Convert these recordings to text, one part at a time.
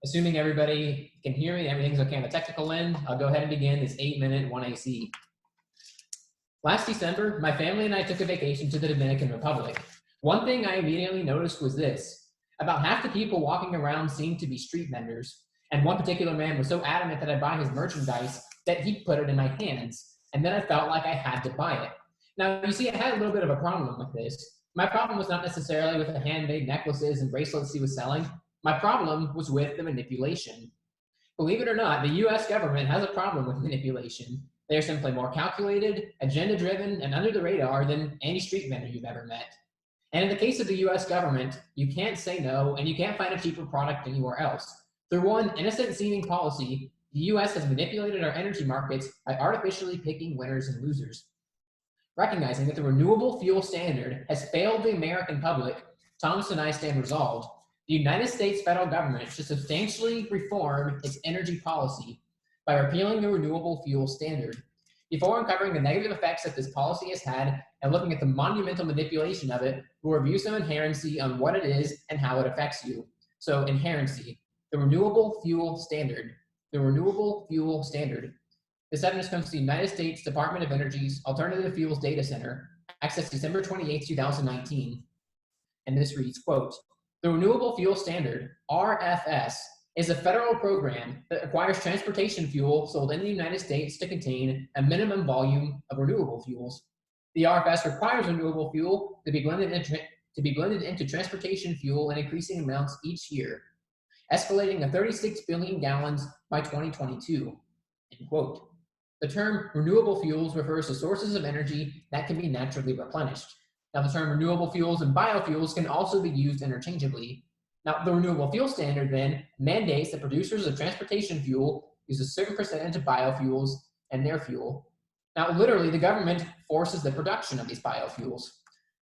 Assuming everybody can hear me, everything's okay on the technical end, I'll go ahead and begin this 8-minute 1AC. Last December, my family and I took a vacation to the Dominican Republic. One thing I immediately noticed was this. About half the people walking around seemed to be street vendors, and one particular man was so adamant that I buy his merchandise that he put it in my hands, and then I felt like I had to buy it. Now, you see, I had a little bit of a problem with this. My problem was not necessarily with the handmade necklaces and bracelets he was selling. My problem was with the manipulation. Believe it or not, the US government has a problem with manipulation. They are simply more calculated, agenda-driven, and under the radar than any street vendor you've ever met. And in the case of the US government, you can't say no, and you can't find a cheaper product anywhere else. Through one innocent-seeming policy, the US has manipulated our energy markets by artificially picking winners and losers. Recognizing that the renewable fuel standard has failed the American public, Thomas and I stand resolved. The United States federal government should substantially reform its energy policy by repealing the renewable fuel standard. Before uncovering the negative effects that this policy has had and looking at the monumental manipulation of it, we'll review some inherency on what it is and how it affects you. So, inherency, the renewable fuel standard. The renewable fuel standard. This evidence comes to the United States Department of Energy's Alternative Fuels Data Center, accessed December 28, 2019. And this reads, quote, the Renewable Fuel Standard, RFS, is a federal program that requires transportation fuel sold in the United States to contain a minimum volume of renewable fuels. The RFS requires renewable fuel to be blended into transportation fuel in increasing amounts each year, escalating to 36 billion gallons by 2022, end quote. The term renewable fuels refers to sources of energy that can be naturally replenished. Now, the term renewable fuels and biofuels can also be used interchangeably. Now, the Renewable Fuel Standard then mandates that producers of transportation fuel use a certain percentage of biofuels in their fuel. Now, literally, the government forces the production of these biofuels.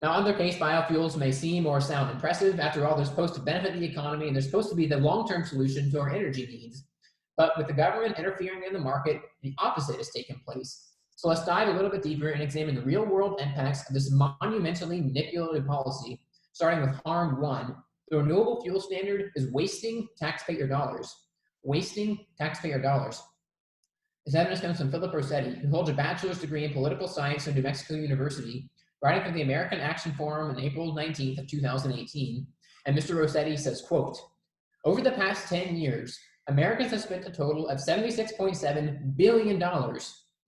Now, in their case, biofuels may seem or sound impressive. After all, they're supposed to benefit the economy, and they're supposed to be the long-term solution to our energy needs. But with the government interfering in the market, the opposite has taken place. So let's dive a little bit deeper and examine the real-world impacts of this monumentally manipulative policy, starting with harm one. The Renewable Fuel Standard is wasting taxpayer dollars. Wasting taxpayer dollars. This evidence comes from Philip Rossetti, who holds a bachelor's degree in political science from New Mexico University, writing for the American Action Forum on April 19th of 2018. And Mr. Rossetti says, quote, over the past 10 years, Americans have spent a total of $76.7 billion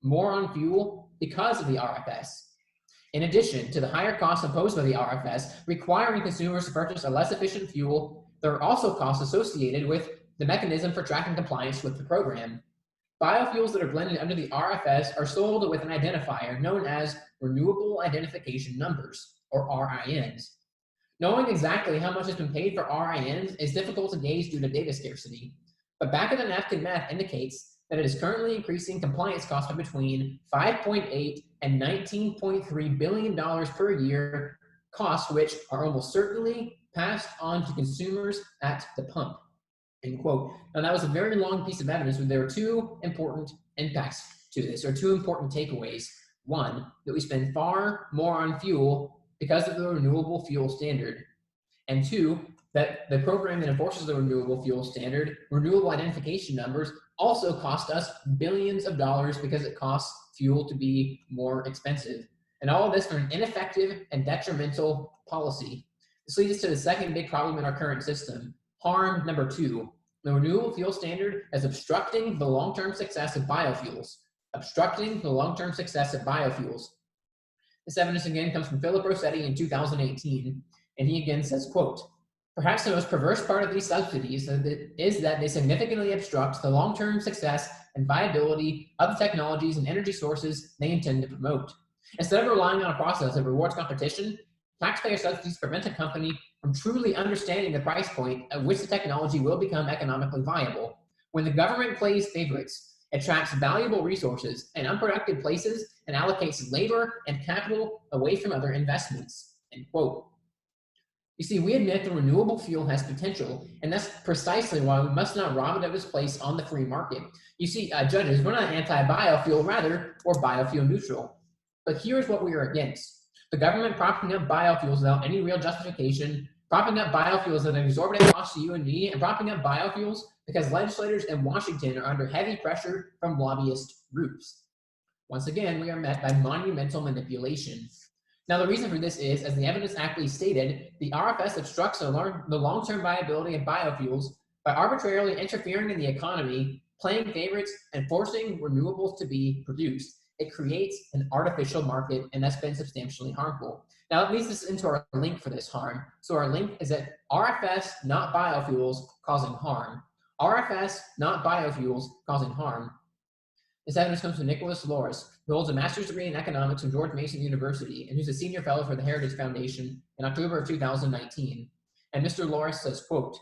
more on fuel because of the RFS. In addition to the higher costs imposed by the RFS, requiring consumers to purchase a less efficient fuel, there are also costs associated with the mechanism for tracking compliance with the program. Biofuels that are blended under the RFS are sold with an identifier known as Renewable Identification Numbers, or RINs. Knowing exactly how much has been paid for RINs is difficult to gauge due to data scarcity, but back-of-the-napkin math indicates that it is currently increasing compliance costs by between $5.8 and $19.3 billion per year, costs which are almost certainly passed on to consumers at the pump, end quote. Now, that was a very long piece of evidence, but there were two important impacts to this, or two important takeaways. One, that we spend far more on fuel because of the Renewable Fuel Standard. And two, that the program that enforces the Renewable Fuel Standard, renewable identification numbers, also cost us billions of dollars because it costs fuel to be more expensive. And all of this for an ineffective and detrimental policy. This leads us to the second big problem in our current system. Harm number two. The Renewable Fuel Standard is obstructing the long-term success of biofuels. Obstructing the long-term success of biofuels. This evidence again comes from Philip Rossetti in 2018, and he again says, quote, perhaps the most perverse part of these subsidies is that they significantly obstruct the long-term success and viability of the technologies and energy sources they intend to promote. Instead of relying on a process that rewards competition, taxpayer subsidies prevent a company from truly understanding the price point at which the technology will become economically viable. When the government plays favorites, it traps valuable resources in unproductive places and allocates labor and capital away from other investments, end quote. You see, we admit the renewable fuel has potential, and that's precisely why we must not rob it of its place on the free market. You see, judges, we're not anti-biofuel, rather, we're biofuel neutral. But here's what we are against. The government propping up biofuels without any real justification, propping up biofuels at an exorbitant cost to you and me, and propping up biofuels because legislators in Washington are under heavy pressure from lobbyist groups. Once again, we are met by monumental manipulation. Now, the reason for this is, as the evidence aptly stated, the RFS obstructs the long-term viability of biofuels by arbitrarily interfering in the economy, playing favorites, and forcing renewables to be produced. It creates an artificial market, and that's been substantially harmful. Now, it leads us into our link for this harm. So our link is that RFS, not biofuels, causing harm. RFS, not biofuels, causing harm. This evidence comes from Nicholas Loris, who holds a master's degree in economics from George Mason University and who's a senior fellow for the Heritage Foundation in October of 2019. And Mr. Loris says, quote,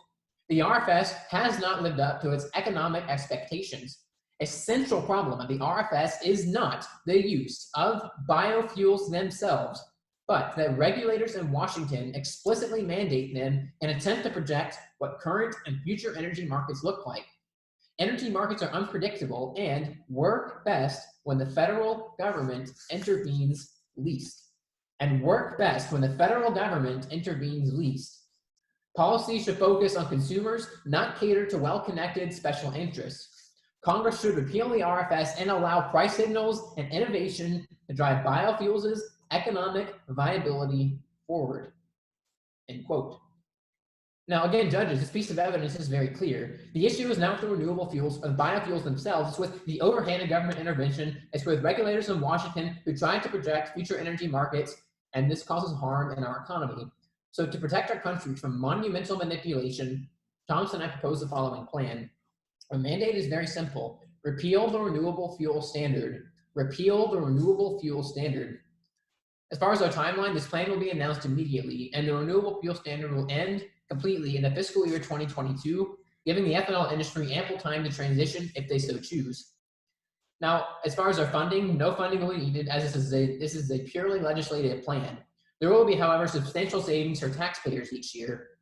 "The RFS has not lived up to its economic expectations. A central problem of the RFS is not the use of biofuels themselves, but that regulators in Washington explicitly mandate them and attempt to project what current and future energy markets look like. Energy markets are unpredictable and work best when the federal government intervenes least. Policy should focus on consumers, not cater to well-connected special interests. Congress should repeal the RFS and allow price signals and innovation to drive biofuels' economic viability forward." End quote. Now, again, judges, this piece of evidence is very clear. The issue is not with the renewable fuels or the biofuels themselves. It's with the overhanded government intervention. It's with regulators in Washington who try to project future energy markets, and this causes harm in our economy. So to protect our country from monumental manipulation, Thompson and I propose the following plan. Our mandate is very simple. Repeal the renewable fuel standard. Repeal the renewable fuel standard. As far as our timeline, this plan will be announced immediately, and the renewable fuel standard will end completely in the fiscal year 2022, giving the ethanol industry ample time to transition if they so choose. Now, as far as our funding, no funding will be needed, as this is a purely legislative plan. There will be, however, substantial savings for taxpayers each year.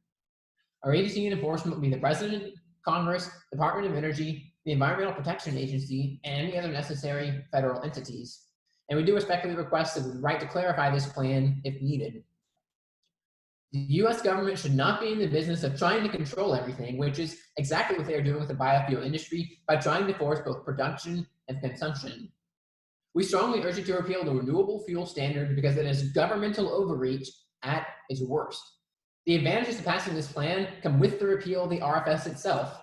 Our agency and enforcement will be the President, Congress, Department of Energy, the Environmental Protection Agency, and any other necessary federal entities. And we do respectfully request the right to clarify this plan if needed. The U.S. government should not be in the business of trying to control everything, which is exactly what they are doing with the biofuel industry by trying to force both production and consumption. We strongly urge you to repeal the renewable fuel standard because it is governmental overreach at its worst. The advantages of passing this plan come with the repeal of the RFS itself.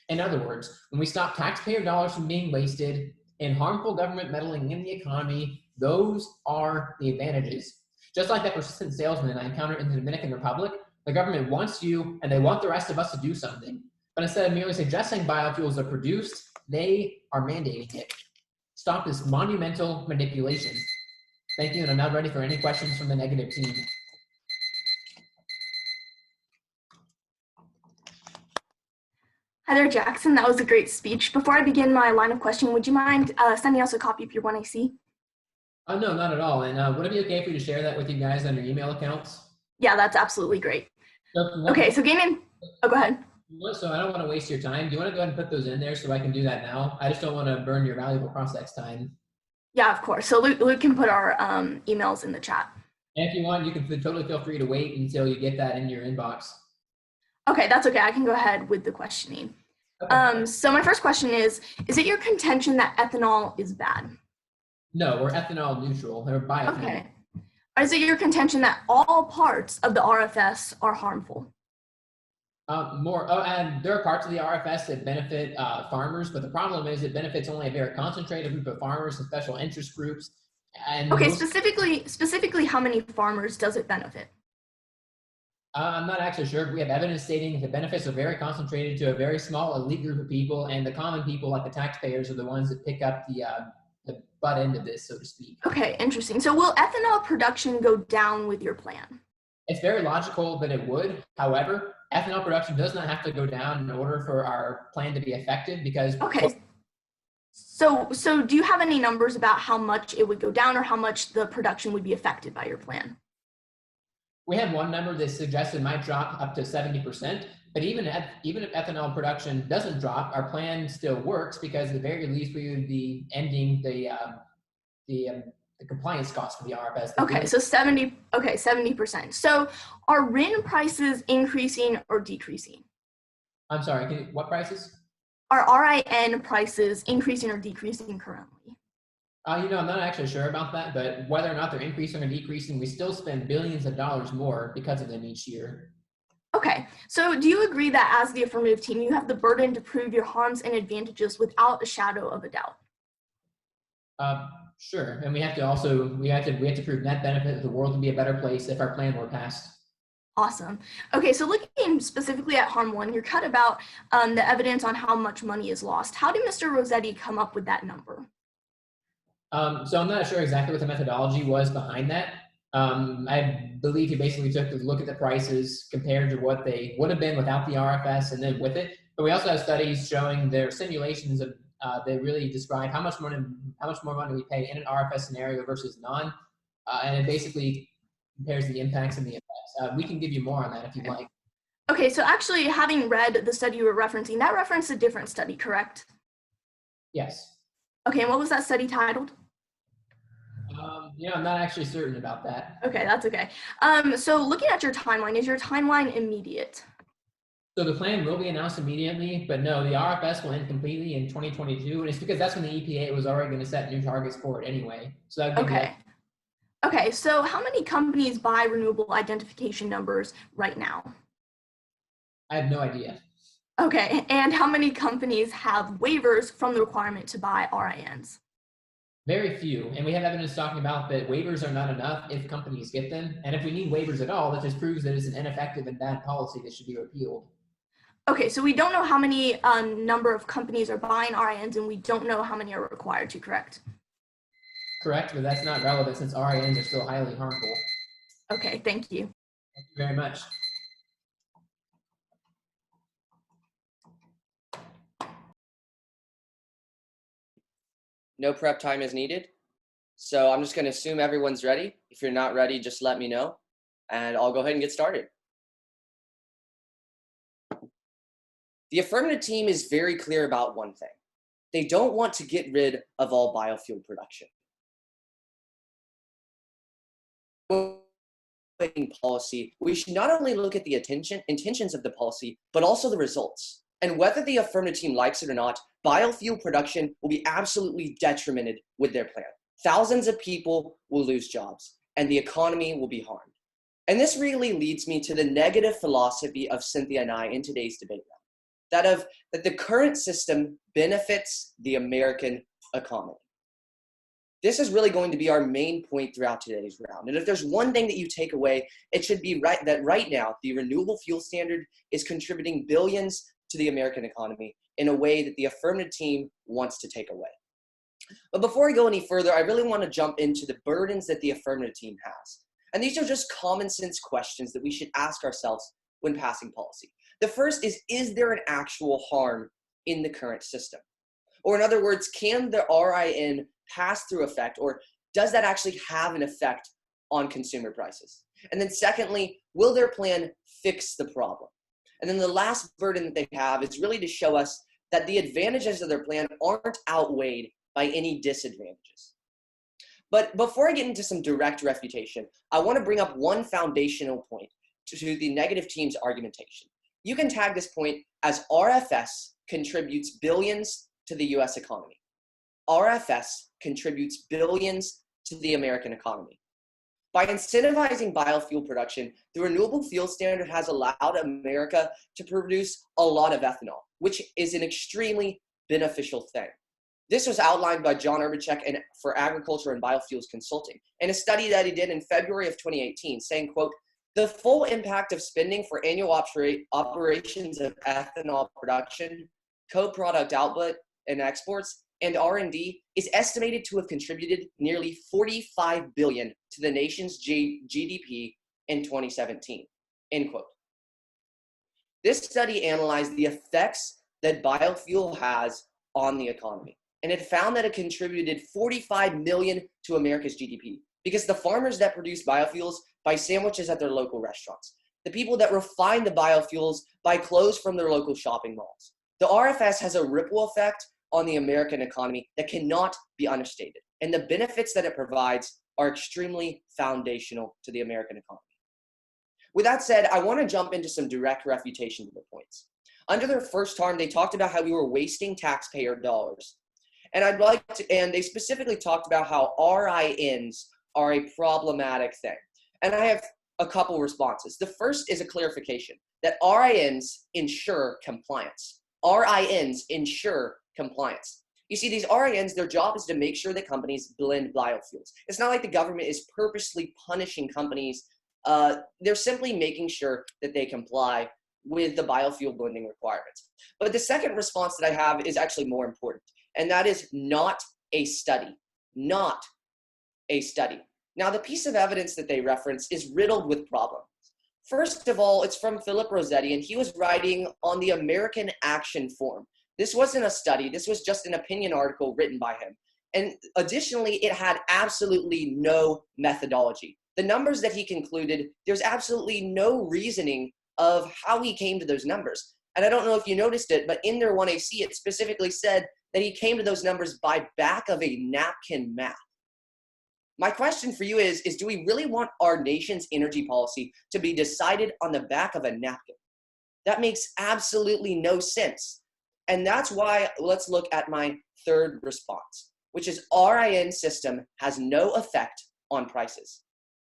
In other words, when we stop taxpayer dollars from being wasted and harmful government meddling in the economy, those are the advantages. Just like that persistent salesman I encountered in the Dominican Republic, the government wants you and they want the rest of us to do something. But instead of merely suggesting biofuels are produced, they are mandating it. Stop this monumental manipulation. Thank you, and I'm now ready for any questions from the negative team. Hi there, Jackson. That was a great speech. Before I begin my line of questioning, would you mind sending us a copy of your 1AC? No, not at all. And would it be okay for you to share that with you guys on your email accounts? Yeah, that's absolutely great. Okay, so gaming. Oh, go ahead. So I don't want to waste your time. Do you want to go ahead and put those in there so I can do that now? I just don't want to burn your valuable process time. Yeah, of course. So Luke can put our emails in the chat. And if you want, you can totally feel free to wait until you get that in your inbox. Okay, that's okay. I can go ahead with the questioning. Okay. So my first question is it your contention that ethanol is bad? No, we're ethanol neutral. We're biofuel. Okay. Is it your contention that all parts of the RFS are harmful? And there are parts of the RFS that benefit farmers, but the problem is it benefits only a very concentrated group of farmers and special interest groups. And okay, specifically, how many farmers does it benefit? I'm not actually sure. We have evidence stating the benefits are very concentrated to a very small elite group of people, and the common people, like the taxpayers, are the ones that pick up the butt end of this, so to speak. Okay, interesting. So will ethanol production go down with your plan? It's very logical that it would. However, ethanol production does not have to go down in order for our plan to be effective because... Okay. So do you have any numbers about how much it would go down or how much the production would be affected by your plan? We have one number that suggests it might drop up to 70%, but even if ethanol production doesn't drop, our plan still works because at the very least we would be ending the compliance cost for the RFS. Okay, so 70%. So are RIN prices increasing or decreasing? I'm sorry, what prices? Are RIN prices increasing or decreasing currently? I'm not actually sure about that, but whether or not they're increasing or decreasing, we still spend billions of dollars more because of them each year. Okay, so do you agree that as the affirmative team, you have the burden to prove your harms and advantages without a shadow of a doubt? Sure, and we have to prove net benefit that the world would be a better place if our plan were passed. Awesome. Okay, so looking specifically at harm 1, you're cut about the evidence on how much money is lost. How did Mr. Rossetti come up with that number? So I'm not sure exactly what the methodology was behind that. I believe he basically took a look at the prices compared to what they would have been without the RFS and then with it. But we also have studies showing their simulations of they really describe how much more money we pay in an RFS scenario versus non, and it basically compares the impacts and the effects. We can give you more on that if you'd like. Okay, so actually, having read the study you were referencing, that referenced a different study, correct? Yes. Okay, and what was that study titled? I'm not actually certain about that. Okay, that's okay. So looking at your timeline, is your timeline immediate? So the plan will be announced immediately, but no, the RFS will end completely in 2022, and it's because that's when the EPA was already going to set new targets for it anyway. So that would Okay. Okay, so how many companies buy renewable identification numbers right now? I have no idea. Okay, and how many companies have waivers from the requirement to buy RINs? Very few, and we have evidence talking about that waivers are not enough if companies get them, and if we need waivers at all, that just proves that it's an ineffective and bad policy that should be repealed. Okay, so we don't know how many number of companies are buying RINs, and we don't know how many are required to, correct? Correct, but that's not relevant since RINs are still highly harmful. Okay, thank you. Thank you very much. No prep time is needed. So I'm just going to assume everyone's ready. If you're not ready, just let me know, and I'll go ahead and get started. The affirmative team is very clear about one thing. They don't want to get rid of all biofuel production. Policy, we should not only look at the intentions of the policy, but also the results. And whether the affirmative team likes it or not, biofuel production will be absolutely detrimented with their plan. Thousands of people will lose jobs, and the economy will be harmed. And this really leads me to the negative philosophy of Cynthia and I in today's debate round, that the current system benefits the American economy. This is really going to be our main point throughout today's round. And if there's one thing that you take away, it should be that right now, the renewable fuel standard is contributing billions to the American economy in a way that the affirmative team wants to take away. But before we go any further, I really want to jump into the burdens that the affirmative team has. And these are just common sense questions that we should ask ourselves when passing policy. The first is there an actual harm in the current system? Or in other words, can the RIN pass-through effect, or does that actually have an effect on consumer prices? And then secondly, will their plan fix the problem? And then the last burden that they have is really to show us that the advantages of their plan aren't outweighed by any disadvantages. But before I get into some direct refutation, I want to bring up one foundational point to the negative team's argumentation. You can tag this point as RFS contributes billions to the US economy. RFS contributes billions to the American economy. By incentivizing biofuel production, the renewable fuel standard has allowed America to produce a lot of ethanol, which is an extremely beneficial thing. This was outlined by John Urbachek for Agriculture and Biofuels Consulting in a study that he did in February of 2018, saying, quote, "The full impact of spending for annual operations of ethanol production, co-product output and exports, and R&D is estimated to have contributed nearly $45 billion to the nation's GDP in 2017, end quote. This study analyzed the effects that biofuel has on the economy, and it found that it contributed $45 million to America's GDP because the farmers that produce biofuels buy sandwiches at their local restaurants. The people that refine the biofuels buy clothes from their local shopping malls. The RFS has a ripple effect on the American economy that cannot be understated. and the benefits that it provides are extremely foundational to the American economy. With that said, I want to jump into some direct refutation of the points. Under their first term, they talked about how we were wasting taxpayer dollars. And they specifically talked about how RINs are a problematic thing. And I have a couple responses. The first is a clarification that RINs ensure compliance. RINs ensure compliance. You see, these RINs, their job is to make sure that companies blend biofuels. It's not like the government is purposely punishing companies. They're simply making sure that they comply with the biofuel blending requirements. But the second response that I have is actually more important, and that is not a study. Not a study. Now, the piece of evidence that they reference is riddled with problems. First of all, it's from Philip Rossetti, and he was writing on the American Action Form. This wasn't a study. This was just an opinion article written by him. And additionally, it had absolutely no methodology. The numbers that he concluded, there's absolutely no reasoning of how he came to those numbers. And I don't know if you noticed it, but in their 1AC, it specifically said that he came to those numbers by back of a napkin math. My question for you is do we really want our nation's energy policy to be decided on the back of a napkin? That makes absolutely no sense. And that's why let's look at my third response, which is RIN system has no effect on prices.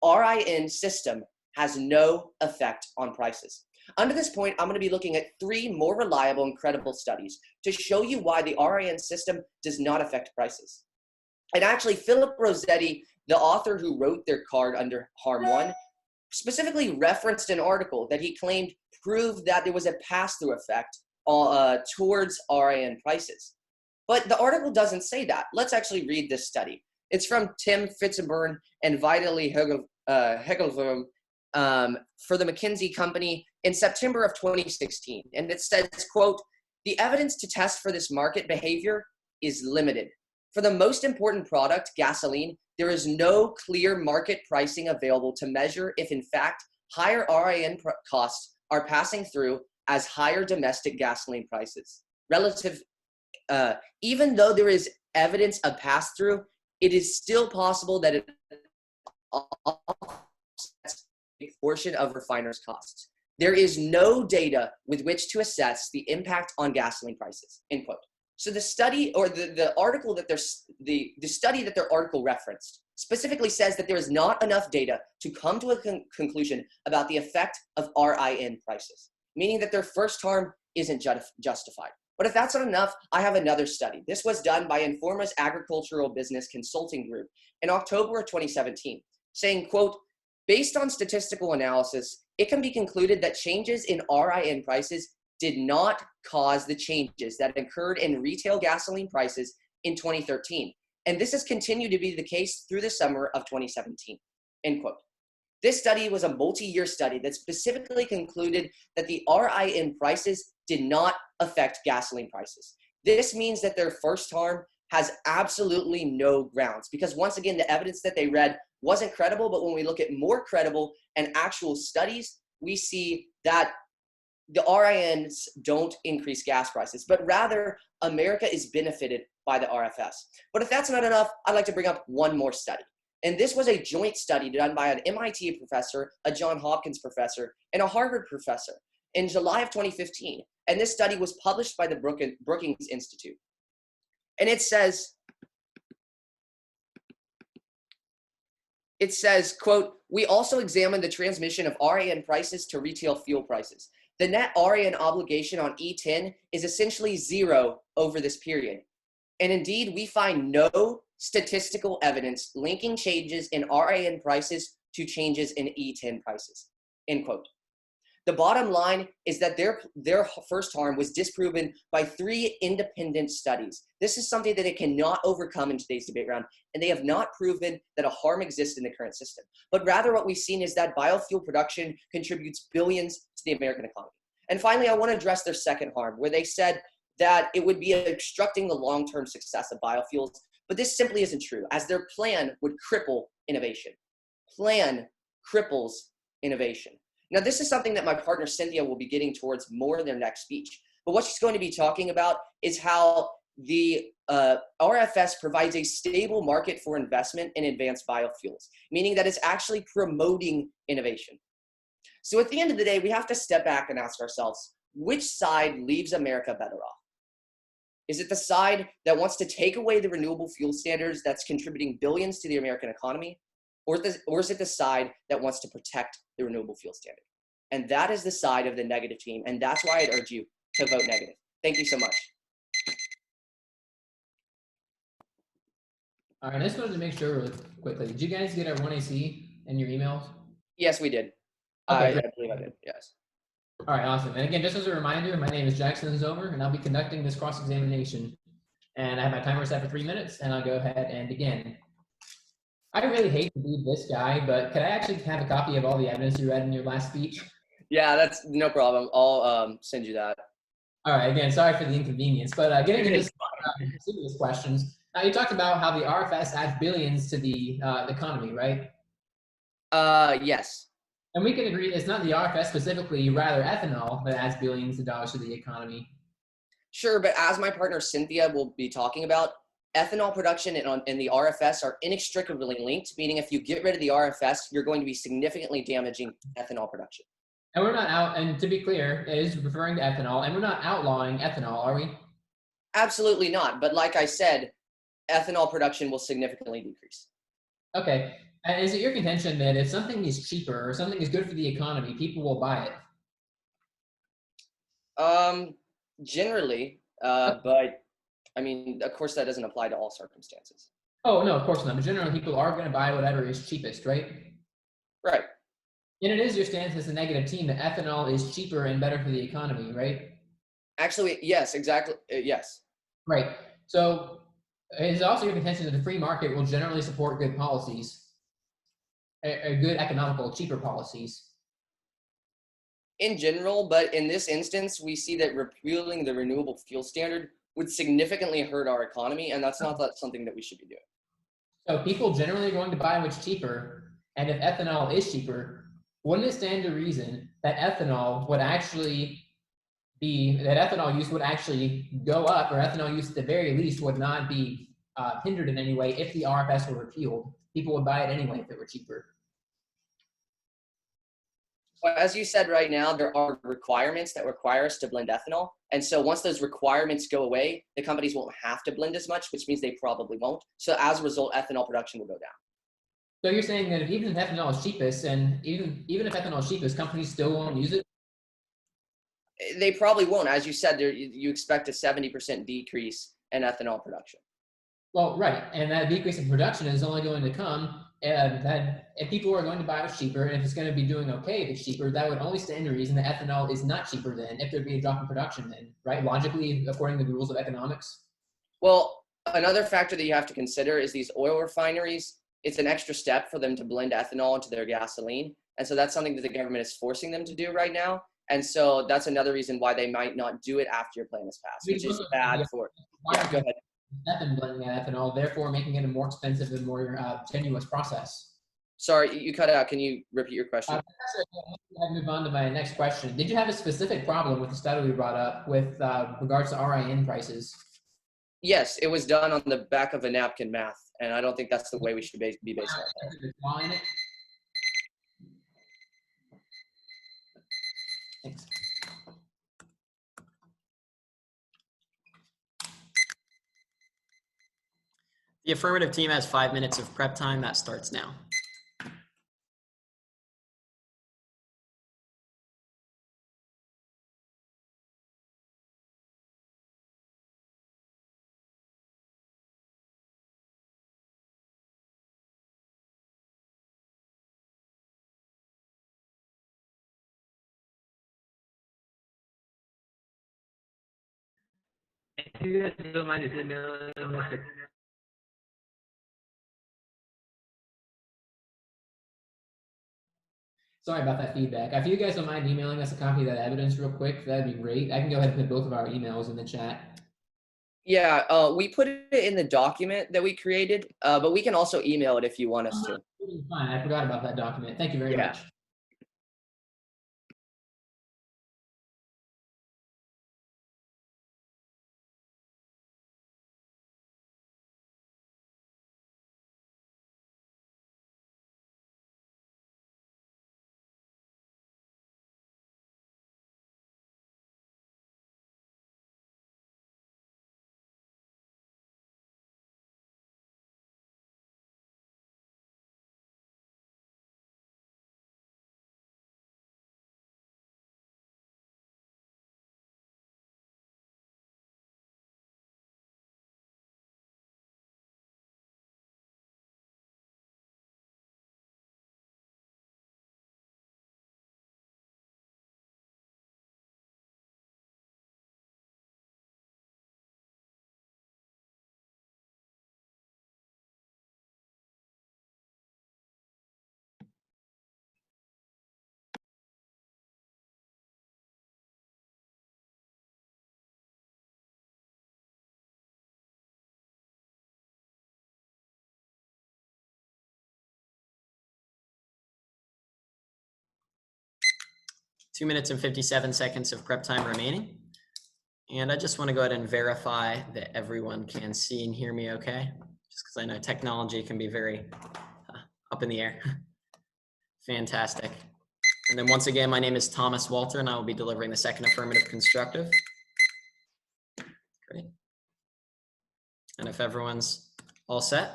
RIN system has no effect on prices. Under this point, I'm going to be looking at 3 more reliable and credible studies to show you why the RIN system does not affect prices. And actually, Philip Rossetti, the author who wrote their card under Harm 1, specifically referenced an article that he claimed proved that there was a pass-through effect towards RIN prices. But the article doesn't say that. Let's actually read this study. It's from Tim Fitzburn and Vitaly Hegelboom for the McKinsey Company in September of 2016. And it says, quote, "The evidence to test for this market behavior is limited. For the most important product, gasoline, there is no clear market pricing available to measure if, in fact, higher RIN costs are passing through as higher domestic gasoline prices. Even though there is evidence of pass-through, it is still possible that it offsets a portion of refiners' costs. There is no data with which to assess the impact on gasoline prices," end quote. So the study or the article that the study that their article referenced specifically says that there is not enough data to come to a conclusion about the effect of RIN prices, meaning that their first harm isn't justified. But if that's not enough, I have another study. This was done by Informa's Agricultural Business Consulting Group in October of 2017, saying, quote, "Based on statistical analysis, it can be concluded that changes in RIN prices did not cause the changes that occurred in retail gasoline prices in 2013. And this has continued to be the case through the summer of 2017, end quote. This study was a multi-year study that specifically concluded that the RIN prices did not affect gasoline prices. This means that their first harm has absolutely no grounds because once again, the evidence that they read wasn't credible, but when we look at more credible and actual studies, we see that the RINs don't increase gas prices, but rather America is benefited by the RFS. But if that's not enough, I'd like to bring up one more study. And this was a joint study done by an MIT professor, a Johns Hopkins professor, and a Harvard professor in July of 2015. And this study was published by the Brookings Institute. And it says, quote, "We also examined the transmission of RIN prices to retail fuel prices. The net RIN obligation on E10 is essentially zero over this period. And indeed, we find no statistical evidence linking changes in RIN prices to changes in E10 prices," end quote. The bottom line is that their first harm was disproven by 3 independent studies. This is something that it cannot overcome in today's debate round, and they have not proven that a harm exists in the current system. But rather what we've seen is that biofuel production contributes billions to the American economy. And finally, I want to address their second harm, where they said that it would be obstructing the long-term success of biofuels. But this simply isn't true, as their plan would cripple innovation. Plan cripples innovation. Now, this is something that my partner Cynthia will be getting towards more in their next speech. But what she's going to be talking about is how the RFS provides a stable market for investment in advanced biofuels, meaning that it's actually promoting innovation. So at the end of the day, we have to step back and ask ourselves, which side leaves America better off? Is it the side that wants to take away the renewable fuel standards that's contributing billions to the American economy? Or is it the side that wants to protect the renewable fuel standard? And that is the side of the negative team. And that's why I'd urge you to vote negative. Thank you so much. All right, I just wanted to make sure really quickly. Did you guys get our 1AC in your emails? Yes, we did. Okay, I great. believe I did, yes. All right, awesome. And again, just as a reminder, my name is Jackson Zomer, and I'll be conducting this cross-examination. And I have my timer set for 3 minutes, and I'll go ahead and begin. I really hate to be this guy, but could I actually have a copy of all the evidence you read in your last speech? Yeah, that's no problem. I'll send you that. All right, again, sorry for the inconvenience, but getting into serious questions. Now, you talked about how the RFS adds billions to the economy, right? Yes. And we can agree it's not the RFS specifically, rather ethanol, that adds billions of dollars to the economy. Sure, but as my partner Cynthia will be talking about, ethanol production and the RFS are inextricably linked, meaning if you get rid of the RFS, you're going to be significantly damaging ethanol production. And we're not out, and to be clear, it is referring to ethanol, and we're not outlawing ethanol, are we? Absolutely not. But like I said, ethanol production will significantly decrease. Okay. And is it your contention that if something is cheaper or something is good for the economy, people will buy it? Generally, but I mean, of course, that doesn't apply to all circumstances. Oh, no, of course not. But generally, people are going to buy whatever is cheapest, right? Right. And it is your stance as a negative team that ethanol is cheaper and better for the economy, right? Actually, yes, exactly. Yes. Right. So it is also your contention that the free market will generally support good policies, good economical, cheaper policies. In general, but in this instance, we see that repealing the renewable fuel standard would significantly hurt our economy, and that's not something that we should be doing. So people generally are going to buy what's cheaper, and if ethanol is cheaper, wouldn't it stand to reason that ethanol use would actually go up, or ethanol use at the very least would not be hindered in any way if the RFS were repealed? People would buy it anyway if it were cheaper. Well, as you said right now, there are requirements that require us to blend ethanol. And so once those requirements go away, the companies won't have to blend as much, which means they probably won't. So as a result, ethanol production will go down. So you're saying that even if ethanol is cheapest, and even if ethanol is cheapest, companies still won't use it? They probably won't. As you said, you expect a 70% decrease in ethanol production. Well, right. And that decrease in production is only going to come that if people are going to buy what's cheaper, and if it's going to be doing okay if it's cheaper, that would only stand to reason that ethanol is not cheaper then, if there'd be a drop in production then, right? Logically, according to the rules of economics. Well, another factor that you have to consider is these oil refineries. It's an extra step for them to blend ethanol into their gasoline. And so that's something that the government is forcing them to do right now. And so that's another reason why they might not do it after your plan is passed, which is bad for, yeah, go ahead. Ethanol blending ethanol, therefore making it a more expensive and more tenuous process. Sorry, you cut out. Can you repeat your question? I'll move on to my next question. Did you have a specific problem with the study we brought up with regards to RIN prices? Yes, it was done on the back of a napkin math, and I don't think that's the way we should be based on it. Thanks. The affirmative team has 5 minutes of prep time. That starts now. Sorry about that feedback. If you guys don't mind emailing us a copy of that evidence real quick, that'd be great. I can go ahead and put both of our emails in the chat. Yeah, we put it in the document that we created, but we can also email it if you want us to. Fine, I forgot about that document. Thank you very much. 2 minutes and 57 seconds of prep time remaining. And I just want to go ahead and verify that everyone can see and hear me okay, just because I know technology can be very up in the air. Fantastic. And then once again, my name is Thomas Walter, and I will be delivering the second affirmative constructive. Great. And if everyone's all set,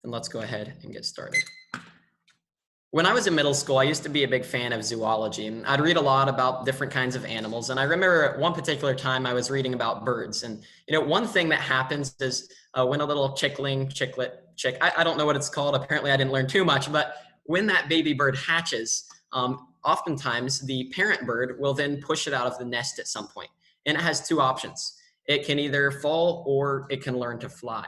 then let's go ahead and get started. When I was in middle school, I used to be a big fan of zoology, and I'd read a lot about different kinds of animals. And I remember at one particular time I was reading about birds. And one thing that happens is when a little chick, I don't know what it's called. Apparently I didn't learn too much, but when that baby bird hatches, oftentimes the parent bird will then push it out of the nest at some point. And it has two options. It can either fall or it can learn to fly.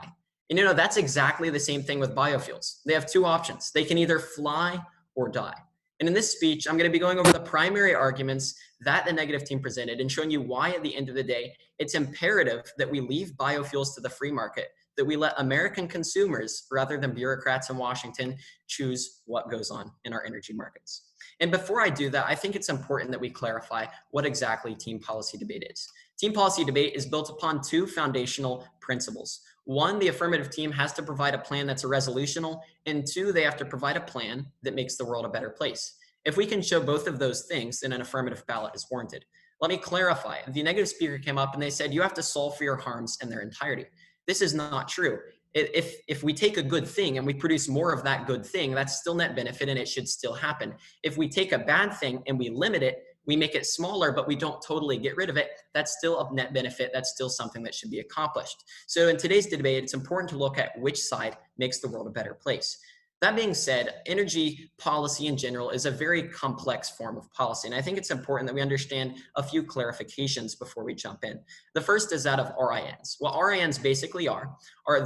And that's exactly the same thing with biofuels. They have two options. They can either fly or die. And in this speech, I'm going to be going over the primary arguments that the negative team presented and showing you why at the end of the day, it's imperative that we leave biofuels to the free market, that we let American consumers, rather than bureaucrats in Washington, choose what goes on in our energy markets. And before I do that, I think it's important that we clarify what exactly team policy debate is. Team policy debate is built upon two foundational principles. One, the affirmative team has to provide a plan that's a resolutional, and two, they have to provide a plan that makes the world a better place. If we can show both of those things, then an affirmative ballot is warranted. Let me clarify. The negative speaker came up and they said, you have to solve for your harms in their entirety. This is not true. If we take a good thing and we produce more of that good thing, that's still net benefit and it should still happen. If we take a bad thing and we limit it, we make it smaller, but we don't totally get rid of it, that's still a net benefit. That's still something that should be accomplished. So in today's debate, it's important to look at which side makes the world a better place. That being said, energy policy in general is a very complex form of policy. And I think it's important that we understand a few clarifications before we jump in. The first is that of RINs. What RINs basically are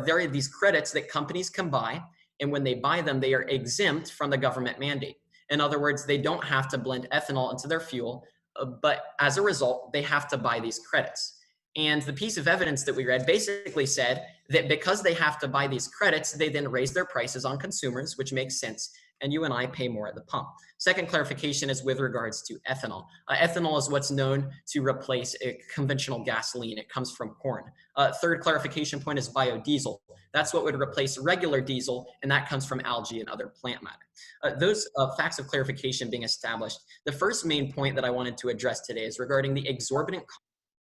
there these credits that companies can buy. And when they buy them, they are exempt from the government mandate. In other words, they don't have to blend ethanol into their fuel, but as a result, they have to buy these credits. And the piece of evidence that we read basically said that because they have to buy these credits, they then raise their prices on consumers, which makes sense. And you and I pay more at the pump. Second clarification is with regards to ethanol. Ethanol is what's known to replace a conventional gasoline. It comes from corn. Third clarification point is biodiesel. That's what would replace regular diesel, and that comes from algae and other plant matter. Those facts of clarification being established, the first main point that I wanted to address today is regarding the exorbitant cost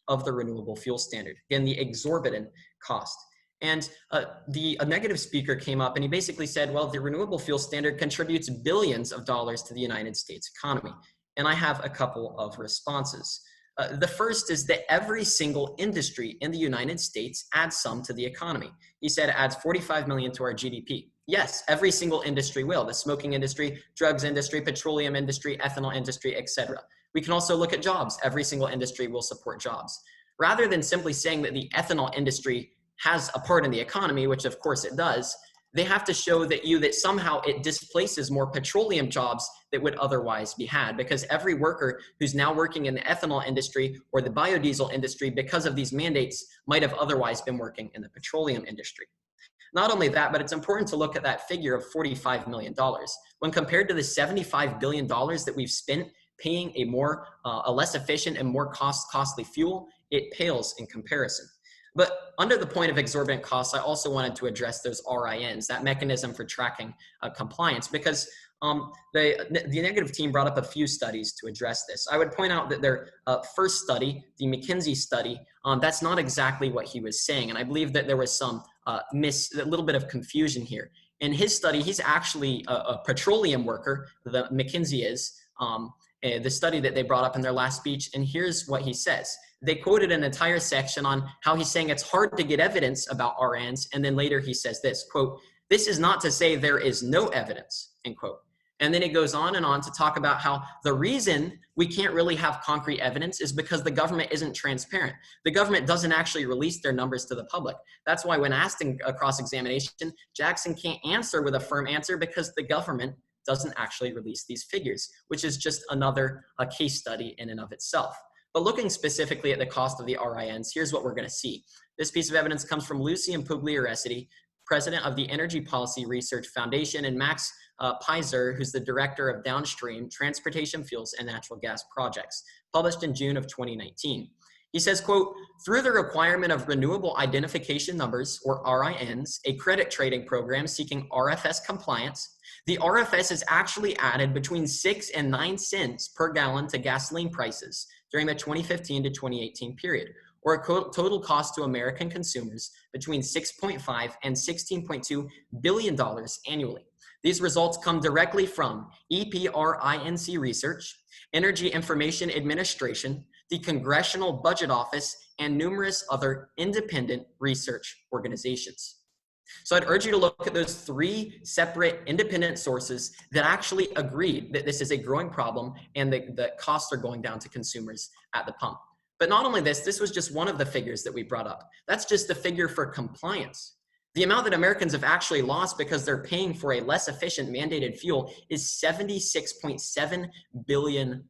of the renewable fuel standard. Again, the exorbitant cost. And a negative speaker came up and he basically said, well, the renewable fuel standard contributes billions of dollars to the United States economy. And I have a couple of responses. The first is that every single industry in the United States adds some to the economy. He said it adds 45 million to our GDP. Yes, every single industry will. The smoking industry, drugs industry, petroleum industry, ethanol industry, etc. We can also look at jobs. Every single industry will support jobs. Rather than simply saying that the ethanol industry has a part in the economy, which of course it does, they have to show that somehow it displaces more petroleum jobs that would otherwise be had, because every worker who's now working in the ethanol industry or the biodiesel industry because of these mandates might have otherwise been working in the petroleum industry. Not only that, but it's important to look at that figure of $45 million. When compared to the $75 billion that we've spent paying a less efficient and more costly fuel, it pales in comparison. But under the point of exorbitant costs, I also wanted to address those RINs, that mechanism for tracking compliance, because the negative team brought up a few studies to address this. I would point out that their first study, the McKinsey study, that's not exactly what he was saying. And I believe that there was a little bit of confusion here. In his study, he's actually a petroleum worker, the McKinsey is, the study that they brought up in their last speech. And here's what he says. They quoted an entire section on how he's saying it's hard to get evidence about RNs. And then later he says this, quote, "This is not to say there is no evidence," end quote. And then he goes on and on to talk about how the reason we can't really have concrete evidence is because the government isn't transparent. The government doesn't actually release their numbers to the public. That's why when asked in a cross-examination, Jackson can't answer with a firm answer because the government doesn't actually release these figures, which is just another case study in and of itself. But looking specifically at the cost of the RINs, here's what we're going to see. This piece of evidence comes from Lucy and Puglieresity, president of the Energy Policy Research Foundation, and Max Pizer, who's the director of Downstream Transportation Fuels and Natural Gas Projects, published in June of 2019. He says, quote, through the requirement of renewable identification numbers, or RINs, a credit trading program seeking RFS compliance, the RFS has actually added between 6 and 9 cents per gallon to gasoline prices during the 2015 to 2018 period, or a total cost to American consumers between $6.5 and $16.2 billion annually. These results come directly from EPRINC Research, Energy Information Administration, the Congressional Budget Office, and numerous other independent research organizations. So I'd urge you to look at those 3 separate independent sources that actually agreed that this is a growing problem and the costs are going down to consumers at the pump. But not only this was just one of the figures that we brought up. That's just the figure for compliance. The amount that Americans have actually lost because they're paying for a less efficient mandated fuel is $76.7 billion.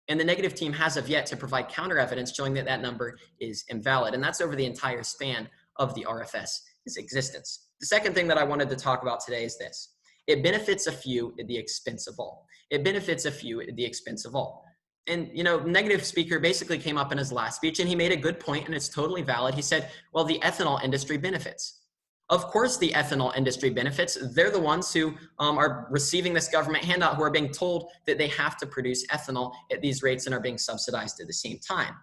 And the negative team has of yet to provide counter evidence showing that that number is invalid. And that's over the entire span of the RFS's existence. The second thing that I wanted to talk about today is this. It benefits a few at the expense of all. It benefits a few at the expense of all. And, you know, negative speaker basically came up in his last speech and he made a good point and it's totally valid. He said, well, the ethanol industry benefits. Of course, the ethanol industry benefits. They're the ones who are receiving this government handout, who are being told that they have to produce ethanol at these rates and are being subsidized at the same time.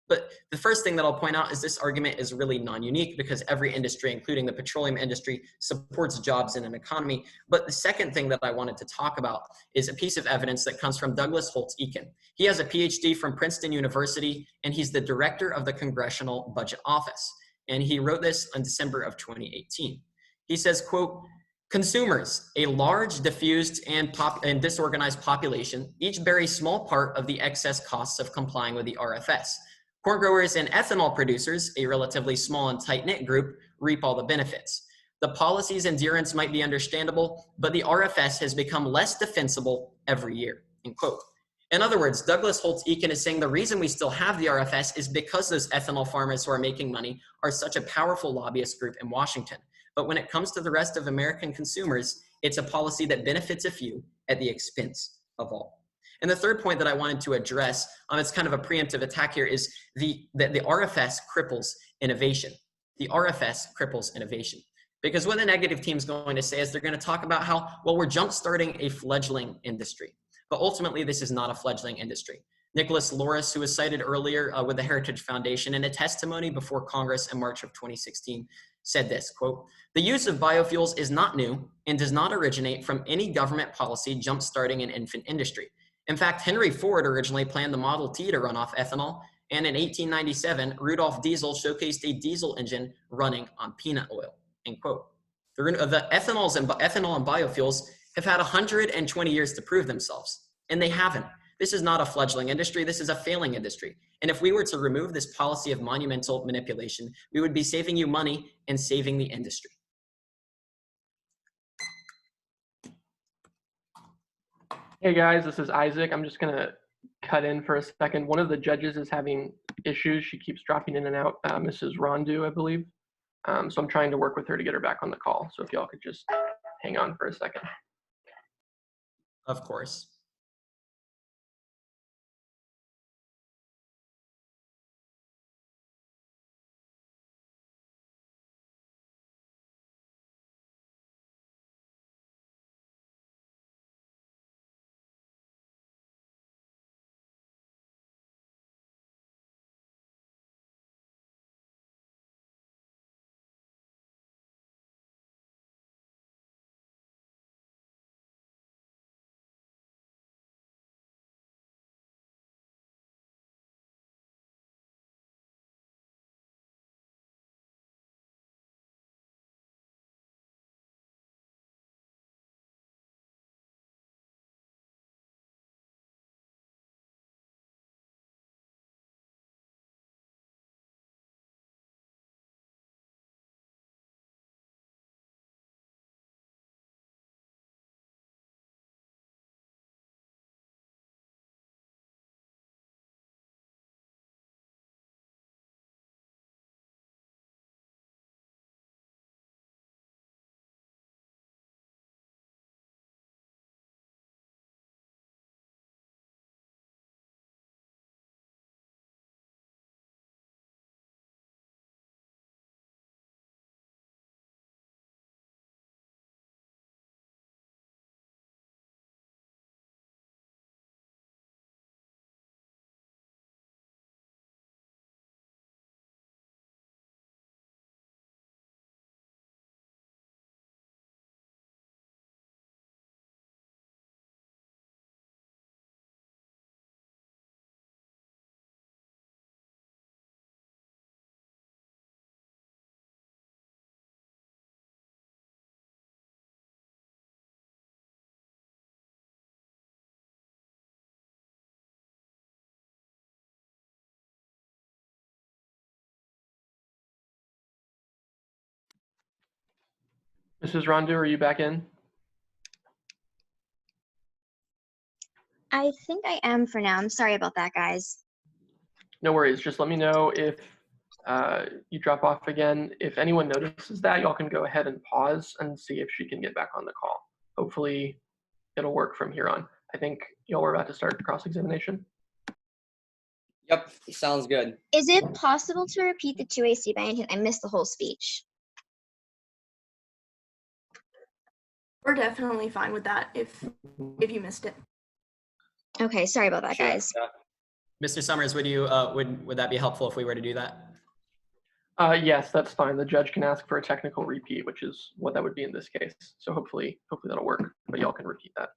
But the first thing that I'll point out is this argument is really non-unique because every industry, including the petroleum industry, supports jobs in an economy. But the second thing that I wanted to talk about is a piece of evidence that comes from Douglas Holtz-Eakin. He has a PhD from Princeton University, and he's the director of the Congressional Budget Office. And he wrote this in December of 2018. He says, quote, consumers, a large, diffused, and disorganized population, each bear a small part of the excess costs of complying with the RFS. Corn growers and ethanol producers, a relatively small and tight-knit group, reap all the benefits. The policy's endurance might be understandable, but the RFS has become less defensible every year, end quote. In other words, Douglas Holtz-Eakin is saying the reason we still have the RFS is because those ethanol farmers who are making money are such a powerful lobbyist group in Washington. But when it comes to the rest of American consumers, it's a policy that benefits a few at the expense of all. And the third point that I wanted to address, it's kind of a preemptive attack here, is that the RFS cripples innovation. The RFS cripples innovation. Because what the negative team is going to say is they're going to talk about how, well, we're jump-starting a fledgling industry. But ultimately, this is not a fledgling industry. Nicholas Loris, who was cited earlier with the Heritage Foundation in a testimony before Congress in March of 2016, said this, quote, the use of biofuels is not new and does not originate from any government policy jump-starting an infant industry. In fact, Henry Ford originally planned the Model T to run off ethanol, and in 1897, Rudolph Diesel showcased a diesel engine running on peanut oil, end quote. The ethanol and biofuels have had 120 years to prove themselves, and they haven't. This is not a fledgling industry, this is a failing industry. And if we were to remove this policy of monumental manipulation, we would be saving you money and saving the industry. Hey guys, this is Isaac. I'm just gonna cut in for a second. One of the judges is having issues. She keeps dropping in and out, Mrs. Rondu, I believe. So I'm trying to work with her to get her back on the call. So if y'all could just hang on for a second. Of course. Mrs. Rondu, are you back in? I think I am for now. I'm sorry about that, guys. No worries. Just let me know if you drop off again. If anyone notices that, y'all can go ahead and pause and see if she can get back on the call. Hopefully it'll work from here on. I think y'all were about to start cross-examination. Yep, sounds good. Is it possible to repeat the 2AC by any chance? I missed the whole speech. We're definitely fine with that if you missed it. Okay, sorry about that, Sure. guys. Mr. Summers, would you would that be helpful if we were to do that? Yes, that's fine. The judge can ask for a technical repeat, which is what that would be in this case. So hopefully that'll work, but y'all can repeat that.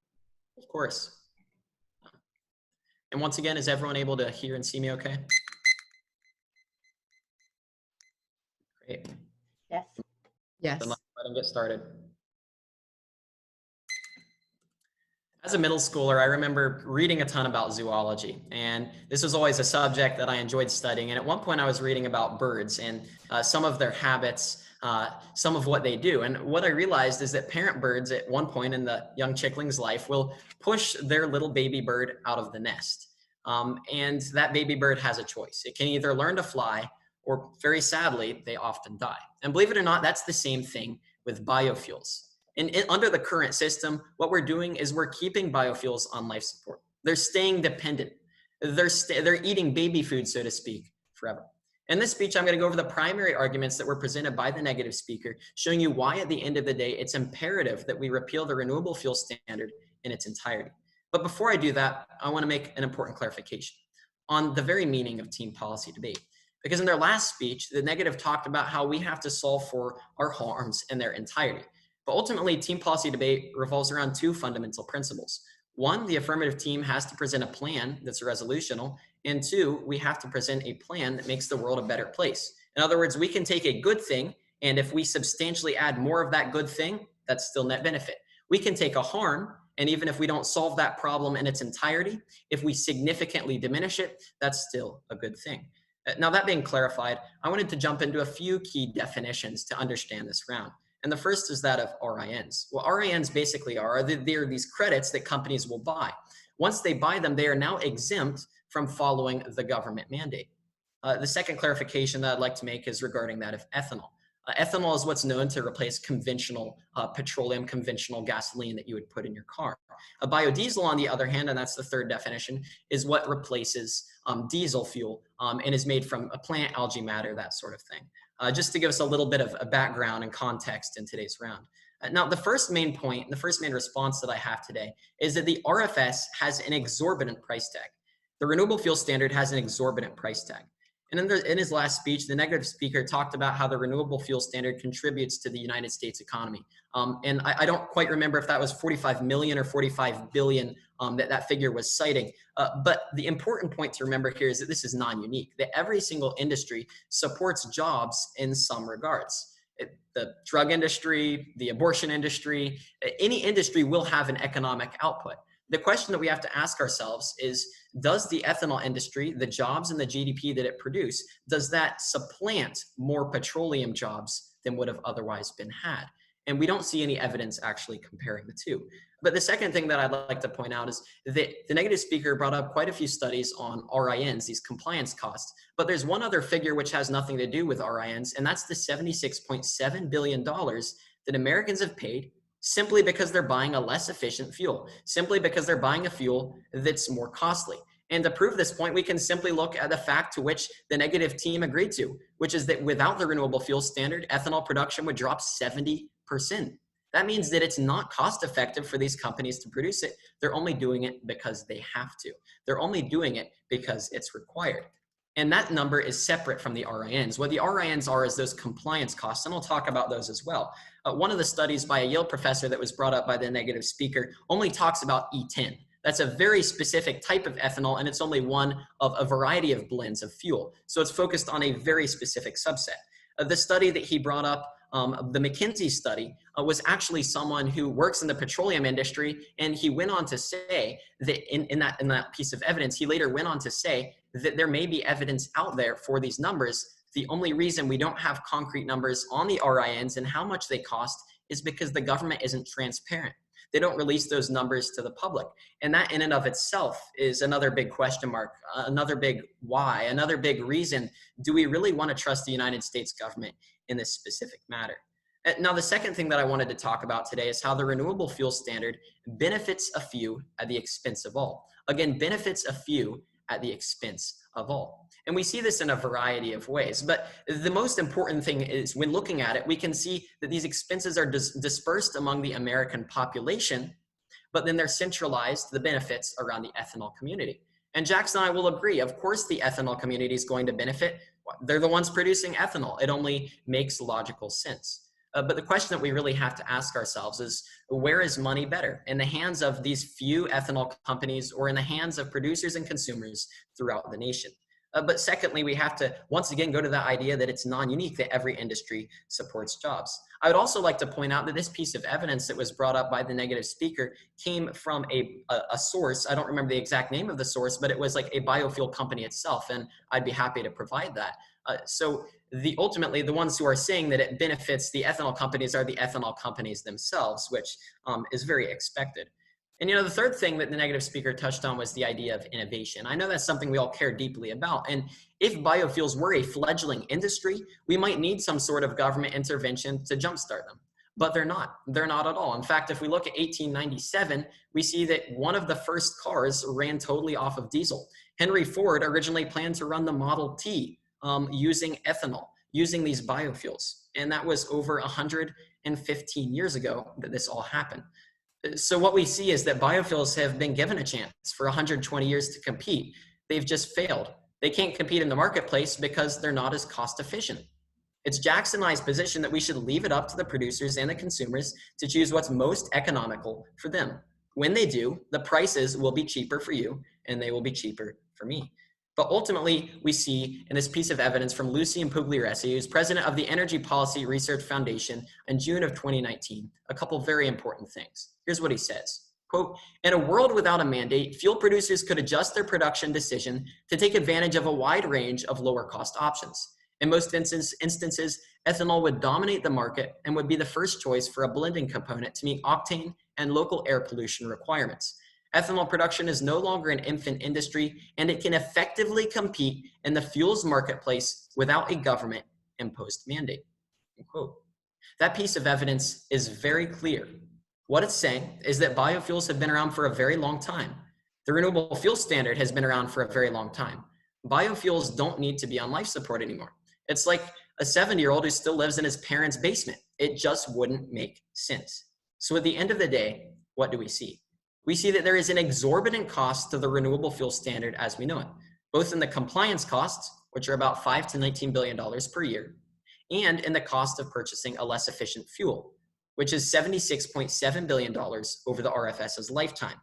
Of course. And once again, is everyone able to hear and see me okay? Great. Yes. Yes. Then let's go ahead and get started. As a middle schooler, I remember reading a ton about zoology, and this was always a subject that I enjoyed studying. And at one point I was reading about birds and some of their habits, some of what they do. And what I realized is that parent birds at one point in the young chickling's life will push their little baby bird out of the nest. And that baby bird has a choice. It can either learn to fly, or very sadly, they often die. And believe it or not, that's the same thing with biofuels. And under the current system, what we're doing is we're keeping biofuels on life support. They're staying dependent. They're eating baby food, so to speak, forever. In this speech, I'm going to go over the primary arguments that were presented by the negative speaker, showing you why at the end of the day, it's imperative that we repeal the renewable fuel standard in its entirety. But before I do that, I want to make an important clarification on the very meaning of team policy debate. Because in their last speech, the negative talked about how we have to solve for our harms in their entirety. But ultimately, team policy debate revolves around two fundamental principles. One, the affirmative team has to present a plan that's resolutional. And two, we have to present a plan that makes the world a better place. In other words, we can take a good thing, and if we substantially add more of that good thing, that's still net benefit. We can take a harm, and even if we don't solve that problem in its entirety, if we significantly diminish it, that's still a good thing. Now, that being clarified, I wanted to jump into a few key definitions to understand this round. And the first is that of RINs. What RINs basically are they're these credits that companies will buy. Once they buy them, they are now exempt from following the government mandate. The second clarification that I'd like to make is regarding that of ethanol. Ethanol is what's known to replace conventional petroleum, conventional gasoline that you would put in your car. A biodiesel, on the other hand, and that's the third definition, is what replaces diesel fuel and is made from a plant, algae matter, that sort of thing. Just to give us a little bit of a background and context in today's round. Now, the first main point, the first main response that I have today is that the RFS has an exorbitant price tag. The renewable fuel standard has an exorbitant price tag. And in his last speech, the negative speaker talked about how the renewable fuel standard contributes to the United States economy. And I don't quite remember if that was 45 million or 45 billion that figure was citing. But the important point to remember here is that this is non-unique, that every single industry supports jobs in some regards. The drug industry, the abortion industry, any industry will have an economic output. The question that we have to ask ourselves is, does the ethanol industry, the jobs and the GDP that it produces, does that supplant more petroleum jobs than would have otherwise been had? And we don't see any evidence actually comparing the two. But the second thing that I'd like to point out is that the negative speaker brought up quite a few studies on RINs, these compliance costs. But there's one other figure which has nothing to do with RINs, and that's the $76.7 billion that Americans have paid simply because they're buying a less efficient fuel, simply because they're buying a fuel that's more costly. And to prove this point, we can simply look at the fact to which the negative team agreed to, which is that without the renewable fuel standard, ethanol production would drop 70%. That means that it's not cost effective for these companies to produce it. They're only doing it because they have to. They're only doing it because it's required. And that number is separate from the RINs. What the RINs are is those compliance costs, and I'll talk about those as well. One of the studies by a Yale professor that was brought up by the negative speaker only talks about E10. That's a very specific type of ethanol, and it's only one of a variety of blends of fuel. So it's focused on a very specific subset. The study that he brought up, the McKinsey study, was actually someone who works in the petroleum industry, and he went on to say that in that piece of evidence, he later went on to say that there may be evidence out there for these numbers. The only reason we don't have concrete numbers on the RINs and how much they cost is because the government isn't transparent. They don't release those numbers to the public. And that in and of itself is another big question mark, another big why, another big reason. Do we really want to trust the United States government in this specific matter? Now, the second thing that I wanted to talk about today is how the renewable fuel standard benefits a few at the expense of all. Again, benefits a few at the expense of all. And we see this in a variety of ways. But the most important thing is when looking at it, we can see that these expenses are dispersed among the American population, but then they're centralized, the benefits, around the ethanol community. And Jackson and I will agree, of course the ethanol community is going to benefit. They're the ones producing ethanol. It only makes logical sense. But the question that we really have to ask ourselves is, where is money better? In the hands of these few ethanol companies or in the hands of producers and consumers throughout the nation? But secondly, we have to once again go to that idea that it's non-unique, that every industry supports jobs. I would also like to point out that this piece of evidence that was brought up by the negative speaker came from a source. I don't remember the exact name of the source, but it was like a biofuel company itself, and I'd be happy to provide that. So ultimately, the ones who are saying that it benefits the ethanol companies are the ethanol companies themselves, which is very expected. And the third thing that the negative speaker touched on was the idea of innovation. I know that's something we all care deeply about. And if biofuels were a fledgling industry, we might need some sort of government intervention to jumpstart them. But they're not. They're not at all. In fact, if we look at 1897, we see that one of the first cars ran totally off of diesel. Henry Ford originally planned to run the Model T using ethanol, using these biofuels. And that was over 115 years ago that this all happened. So what we see is that biofuels have been given a chance for 120 years to compete. They've just failed. They can't compete in the marketplace because they're not as cost efficient. It's Jackson and I's position that we should leave it up to the producers and the consumers to choose what's most economical for them. When they do, the prices will be cheaper for you and they will be cheaper for me. But ultimately, we see in this piece of evidence from Lucian Pugliaresi, who's president of the Energy Policy Research Foundation in June of 2019, a couple very important things. Here's what he says, quote, "In a world without a mandate, fuel producers could adjust their production decision to take advantage of a wide range of lower cost options. In most instances, ethanol would dominate the market and would be the first choice for a blending component to meet octane and local air pollution requirements. Ethanol production is no longer an infant industry, and it can effectively compete in the fuels marketplace without a government-imposed mandate." Quote. That piece of evidence is very clear. What it's saying is that biofuels have been around for a very long time. The renewable fuel standard has been around for a very long time. Biofuels don't need to be on life support anymore. It's like a 70-year-old who still lives in his parents' basement. It just wouldn't make sense. So at the end of the day, what do we see? We see that there is an exorbitant cost to the renewable fuel standard as we know it, both in the compliance costs, which are about $5 to $19 billion per year, and in the cost of purchasing a less efficient fuel, which is $76.7 billion over the RFS's lifetime.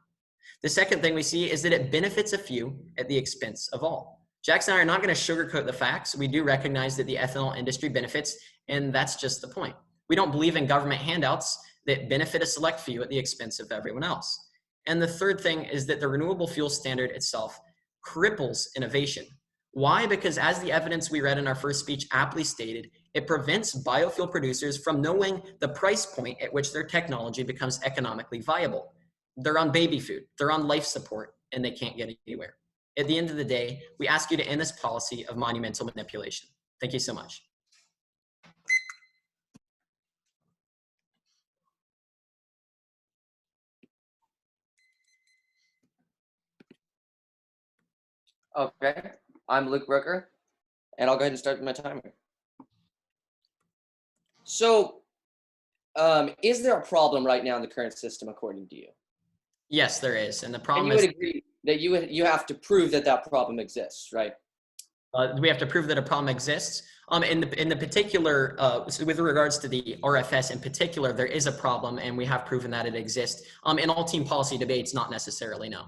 The second thing we see is that it benefits a few at the expense of all. Jackson and I are not going to sugarcoat the facts. We do recognize that the ethanol industry benefits, and that's just the point. We don't believe in government handouts that benefit a select few at the expense of everyone else. And the third thing is that the renewable fuel standard itself cripples innovation. Why? Because as the evidence we read in our first speech aptly stated, it prevents biofuel producers from knowing the price point at which their technology becomes economically viable. They're on baby food, they're on life support, and they can't get anywhere. At the end of the day, we ask you to end this policy of monumental manipulation. Thank you so much. Okay, I'm Luke Brroker, and I'll go ahead and start my timer. So, is there a problem right now in the current system, according to you? Yes, there is. And the And problem you is would agree that you have to prove that that problem exists, right? we have to prove that a problem exists. In the particular, so with regards to the RFS in particular, there is a problem, and we have proven that it exists. In all team policy debates, not necessarily, no.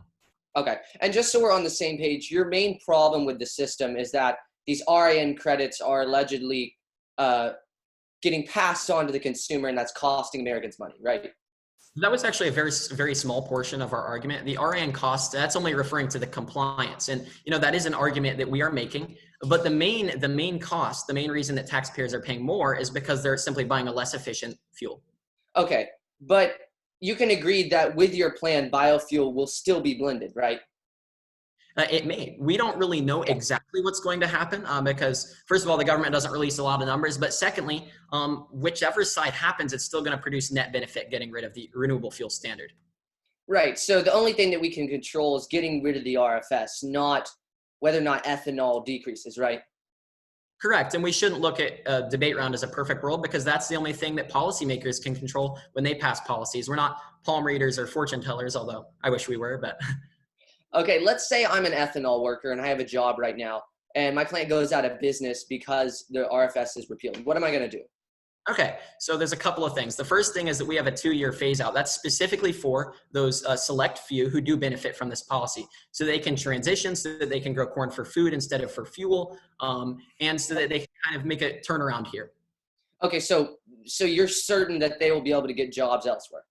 Okay, and just so we're on the same page, your main problem with the system is that these RIN credits are allegedly getting passed on to the consumer, and that's costing Americans money, right? That was actually a very, very small portion of our argument. The RIN cost, that's only referring to the compliance. And, that is an argument that we are making. But the main cost, the main reason that taxpayers are paying more is because they're simply buying a less efficient fuel. Okay, but you can agree that with your plan, biofuel will still be blended, right? It may. We don't really know exactly what's going to happen because, first of all, the government doesn't release a lot of numbers. But secondly, whichever side happens, it's still going to produce net benefit getting rid of the renewable fuel standard. Right. So the only thing that we can control is getting rid of the RFS, not whether or not ethanol decreases, right? Correct. And we shouldn't look at a debate round as a perfect world because that's the only thing that policymakers can control when they pass policies. We're not palm readers or fortune tellers, although I wish we were, but. Okay, let's say I'm an ethanol worker and I have a job right now and my plant goes out of business because the RFS is repealed. What am I going to do? Okay, so there's a couple of things. The first thing is that we have a 2-year phase out. That's specifically for those select few who do benefit from this policy. So they can transition so that they can grow corn for food instead of for fuel, and so that they can kind of make a turnaround here. Okay, so you're certain that they will be able to get jobs elsewhere?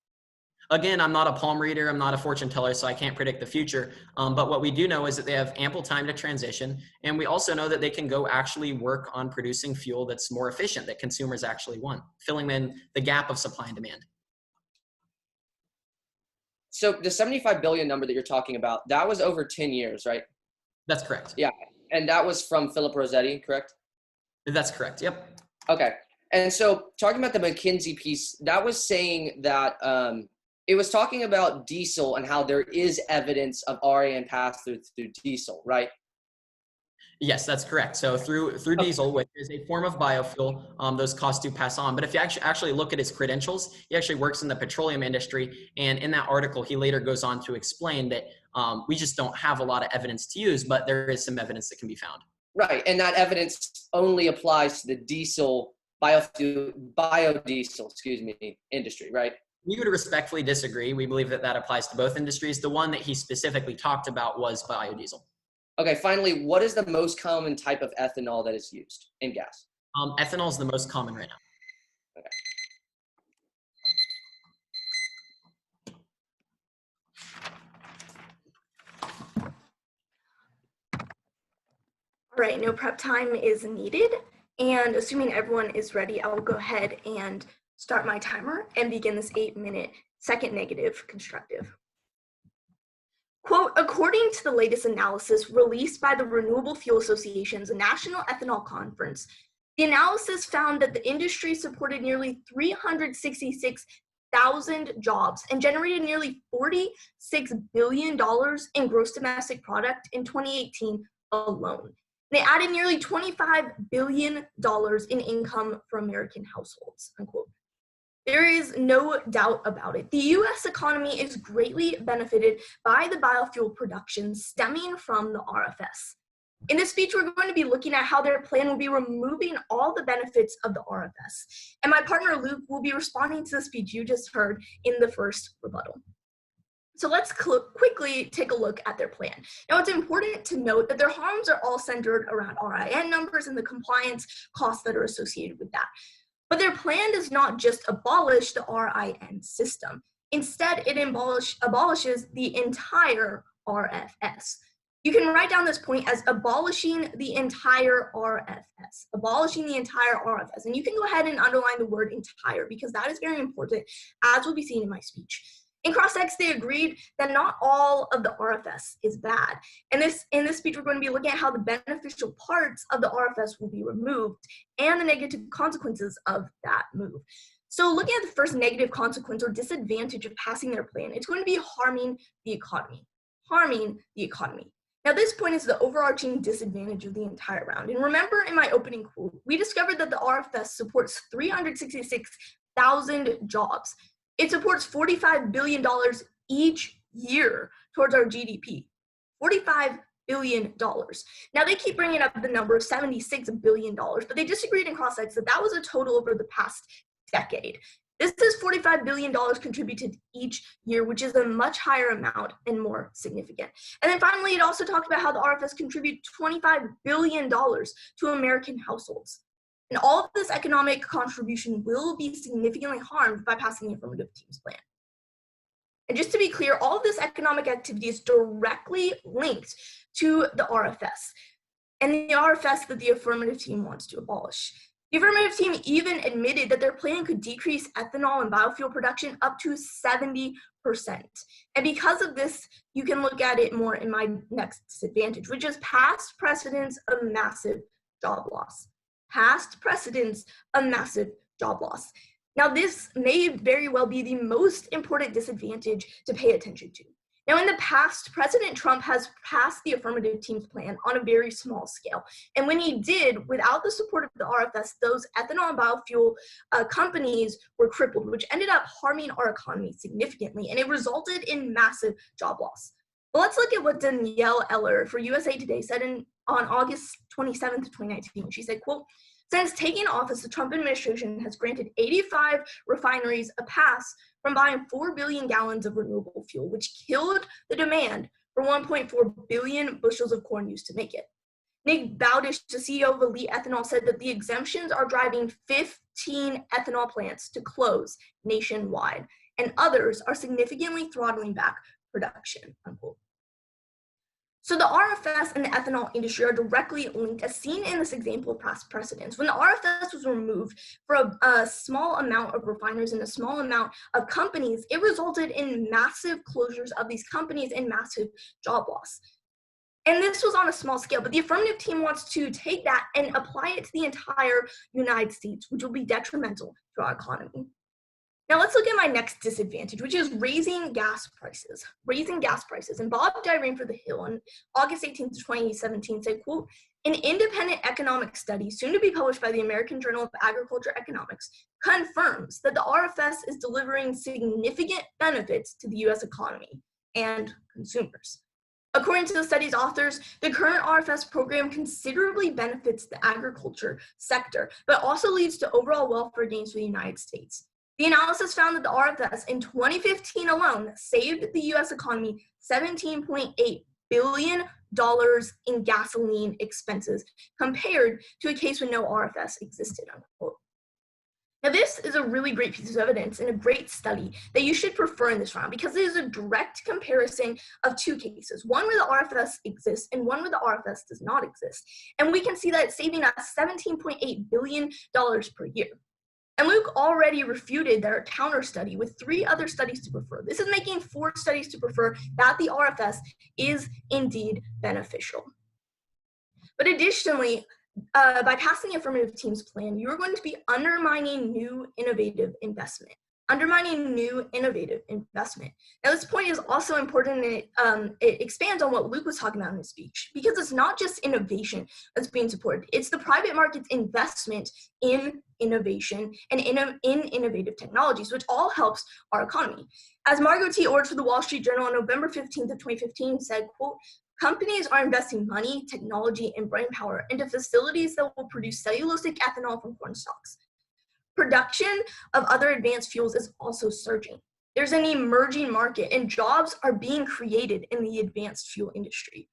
Again, I'm not a palm reader, I'm not a fortune teller, so I can't predict the future. But what we do know is that they have ample time to transition. And we also know that they can go actually work on producing fuel that's more efficient, that consumers actually want, filling in the gap of supply and demand. So the 75 billion number that you're talking about, that was over 10 years, right? That's correct. Yeah, and that was from Philip Rossetti, correct? That's correct, yep. Okay, and so talking about the McKinsey piece, that was saying that it was talking about diesel and how there is evidence of RAN pass-through through diesel, right? Yes, that's correct. So through diesel, which is a form of biofuel, those costs do pass on. But if you actually look at his credentials, he actually works in the petroleum industry. And in that article, he later goes on to explain that we just don't have a lot of evidence to use, but there is some evidence that can be found. Right, and that evidence only applies to the biodiesel, industry, right? We would respectfully disagree. We believe that that applies to both industries. The one that he specifically talked about was biodiesel. Okay, finally, what is the most common type of ethanol that is used in gas? Ethanol is the most common right now. All right, no prep time is needed. And assuming everyone is ready, I will go ahead and start my timer and begin this 8-minute second negative constructive. Quote, according to the latest analysis released by the Renewable Fuel Association's National Ethanol Conference, the analysis found that the industry supported nearly 366,000 jobs and generated nearly $46 billion in gross domestic product in 2018 alone. They added nearly $25 billion in income for American households, unquote. There is no doubt about it. The U.S. economy is greatly benefited by the biofuel production stemming from the RFS. In this speech, we're going to be looking at how their plan will be removing all the benefits of the RFS. And my partner, Luke, will be responding to the speech you just heard in the first rebuttal. So let's quickly take a look at their plan. Now, it's important to note that their harms are all centered around RIN numbers and the compliance costs that are associated with that. But their plan does not just abolish the RIN system. Instead, it abolishes the entire RFS. You can write down this point as abolishing the entire RFS, abolishing the entire RFS. And you can go ahead and underline the word entire because that is very important, as will be seen in my speech. In cross-ex, they agreed that not all of the RFS is bad. And in this speech, we're going to be looking at how the beneficial parts of the RFS will be removed and the negative consequences of that move. So looking at the first negative consequence or disadvantage of passing their plan, it's going to be harming the economy. Now, this point is the overarching disadvantage of the entire round. And remember in my opening quote, we discovered that the RFS supports 366,000 jobs. It supports $45 billion each year towards our GDP. $45 billion. Now, they keep bringing up the number of $76 billion, but they disagreed in cross-ex that was a total over the past decade. This is $45 billion contributed each year, which is a much higher amount and more significant. And then finally, it also talked about how the RFS contribute $25 billion to American households. And all of this economic contribution will be significantly harmed by passing the Affirmative Team's plan. And just to be clear, all of this economic activity is directly linked to the RFS and the RFS that the Affirmative Team wants to abolish. The Affirmative Team even admitted that their plan could decrease ethanol and biofuel production up to 70%. And because of this, you can look at it more in my next disadvantage, which is past precedents of massive job loss. Past precedents of massive job loss. Now, this may very well be the most important disadvantage to pay attention to. Now, in the past, President Trump has passed the Affirmative Team's plan on a very small scale. And when he did, without the support of the RFS, those ethanol and biofuel companies were crippled, which ended up harming our economy significantly, and it resulted in massive job loss. But let's look at what Danielle Eller for USA Today said on August 27th, 2019. She said, quote, "Since taking office, the Trump administration has granted 85 refineries a pass from buying 4 billion gallons of renewable fuel, which killed the demand for 1.4 billion bushels of corn used to make it." Nick Bowdish, the CEO of Elite Ethanol, said that the exemptions are driving 15 ethanol plants to close nationwide, and others are significantly throttling back production, unquote. So the RFS and the ethanol industry are directly linked, as seen in this example of past precedents. When the RFS was removed for a small amount of refiners and a small amount of companies, it resulted in massive closures of these companies and massive job loss. And this was on a small scale, but the Affirmative Team wants to take that and apply it to the entire United States, which will be detrimental to our economy. Now let's look at my next disadvantage, which is raising gas prices. Raising gas prices. And Bob Dyrane for The Hill on August 18th, 2017 said, quote, "An independent economic study soon to be published by the American Journal of Agriculture Economics confirms that the RFS is delivering significant benefits to the U.S. economy and consumers. According to the study's authors, the current RFS program considerably benefits the agriculture sector, but also leads to overall welfare gains for the United States. The analysis found that the RFS in 2015 alone saved the U.S. economy $17.8 billion in gasoline expenses, compared to a case when no RFS existed, unquote. Now, this is a really great piece of evidence and a great study that you should prefer in this round, because it is a direct comparison of two cases, one where the RFS exists and one where the RFS does not exist. And we can see that it's saving us $17.8 billion per year. And Luke already refuted their counter study with 3 other studies to prefer. This is making 4 studies to prefer that the RFS is indeed beneficial. But additionally, by passing the Affirmative Team's plan, you are going to be undermining new innovative investment. Undermining new innovative investment. Now, this point is also important, and it expands on what Luke was talking about in his speech, because it's not just innovation that's being supported. It's the private market's investment in innovation and in innovative technologies, which all helps our economy. As Margot T. Ord for the Wall Street Journal on November 15th of 2015 said, quote, "Companies are investing money, technology, and brainpower into facilities that will produce cellulosic ethanol from corn stalks. Production of other advanced fuels is also surging. There's an emerging market, and jobs are being created in the advanced fuel industry.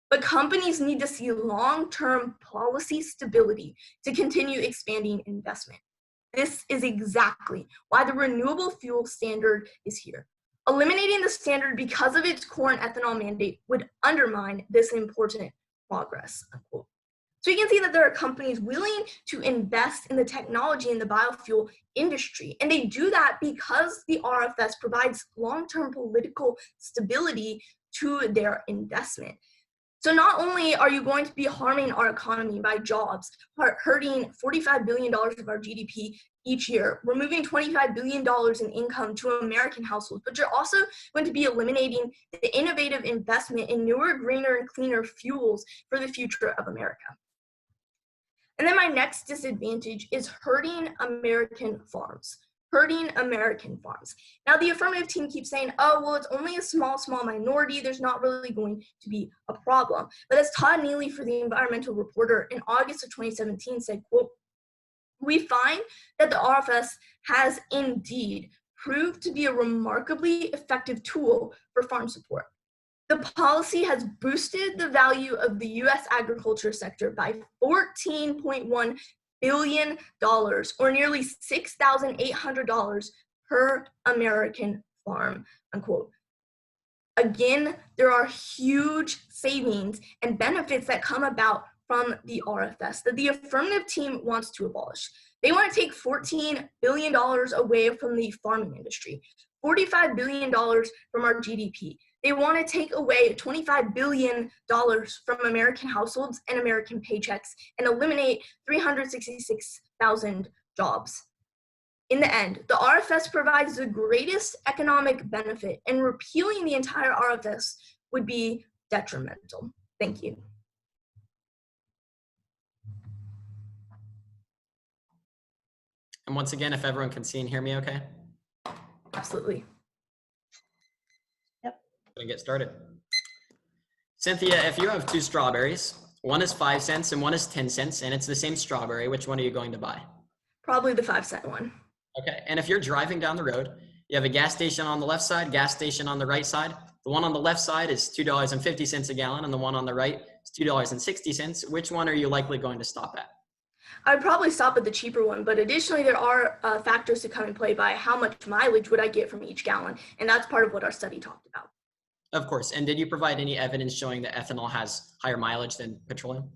But companies need to see long-term policy stability to continue expanding investment. This is exactly why the renewable fuel standard is here. Eliminating the standard because of its corn ethanol mandate would undermine this important progress," unquote. So you can see that there are companies willing to invest in the technology in the biofuel industry, and they do that because the RFS provides long-term political stability to their investment. So not only are you going to be harming our economy by jobs, hurting $45 billion of our GDP each year, removing $25 billion in income to American households, but you're also going to be eliminating the innovative investment in newer, greener, and cleaner fuels for the future of America. And then my next disadvantage is hurting American farms. Hurting American farms. Now, the Affirmative Team keeps saying, oh, well, it's only a small minority. There's not really going to be a problem. But as Todd Neely for the Environmental Reporter in August of 2017 said, quote, "We find that the RFS has indeed proved to be a remarkably effective tool for farm support. The policy has boosted the value of the U.S. agriculture sector by $14.1 billion, or nearly $6,800 per American farm," unquote. Again, there are huge savings and benefits that come about from the RFS that the affirmative team wants to abolish. They want to take $14 billion away from the farming industry, $45 billion from our GDP. They want to take away $25 billion from American households and American paychecks and eliminate 366,000 jobs. In the end, the RFS provides the greatest economic benefit, and repealing the entire RFS would be detrimental. Thank you. And once again, if everyone can see and hear me okay? Absolutely. I'm gonna get started. Cynthia, if you have 2 strawberries, one is 5 cents and one is 10 cents, and it's the same strawberry, which one are you going to buy? Probably the 5-cent one. Okay, and if you're driving down the road, you have a gas station on the left side, gas station on the right side. The one on the left side is $2.50 a gallon, and the one on the right is $2.60. Which one are you likely going to stop at? I'd probably stop at the cheaper one, but additionally, there are factors to come in play by how much mileage would I get from each gallon, and that's part of what our study talked about. Of course, and did you provide any evidence showing that ethanol has higher mileage than petroleum?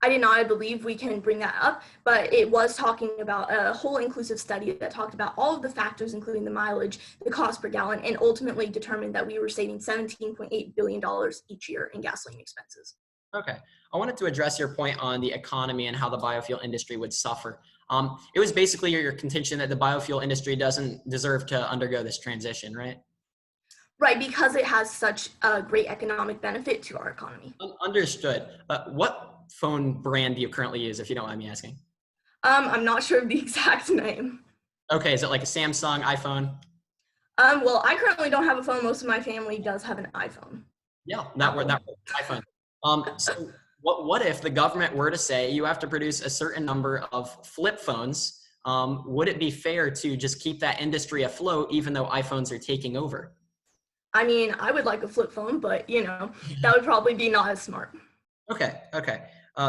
I did not. I believe we can bring that up, but it was talking about a whole inclusive study that talked about all of the factors, including the mileage, the cost per gallon, and ultimately determined that we were saving $17.8 billion each year in gasoline expenses. Okay, I wanted to address your point on the economy and how the biofuel industry would suffer. It was basically your contention that the biofuel industry doesn't deserve to undergo this transition, right? Right, because it has such a great economic benefit to our economy. Understood. What phone brand do you currently use, if you don't mind me asking? I'm not sure of the exact name. Okay, is it like a Samsung, iPhone? Well, I currently don't have a phone. Most of my family does have an iPhone. Yeah, that iPhone. So what if the government were to say you have to produce a certain number of flip phones? Would it be fair to just keep that industry afloat even though iPhones are taking over? I mean, I would like a flip phone, but that would probably be not as smart. Okay,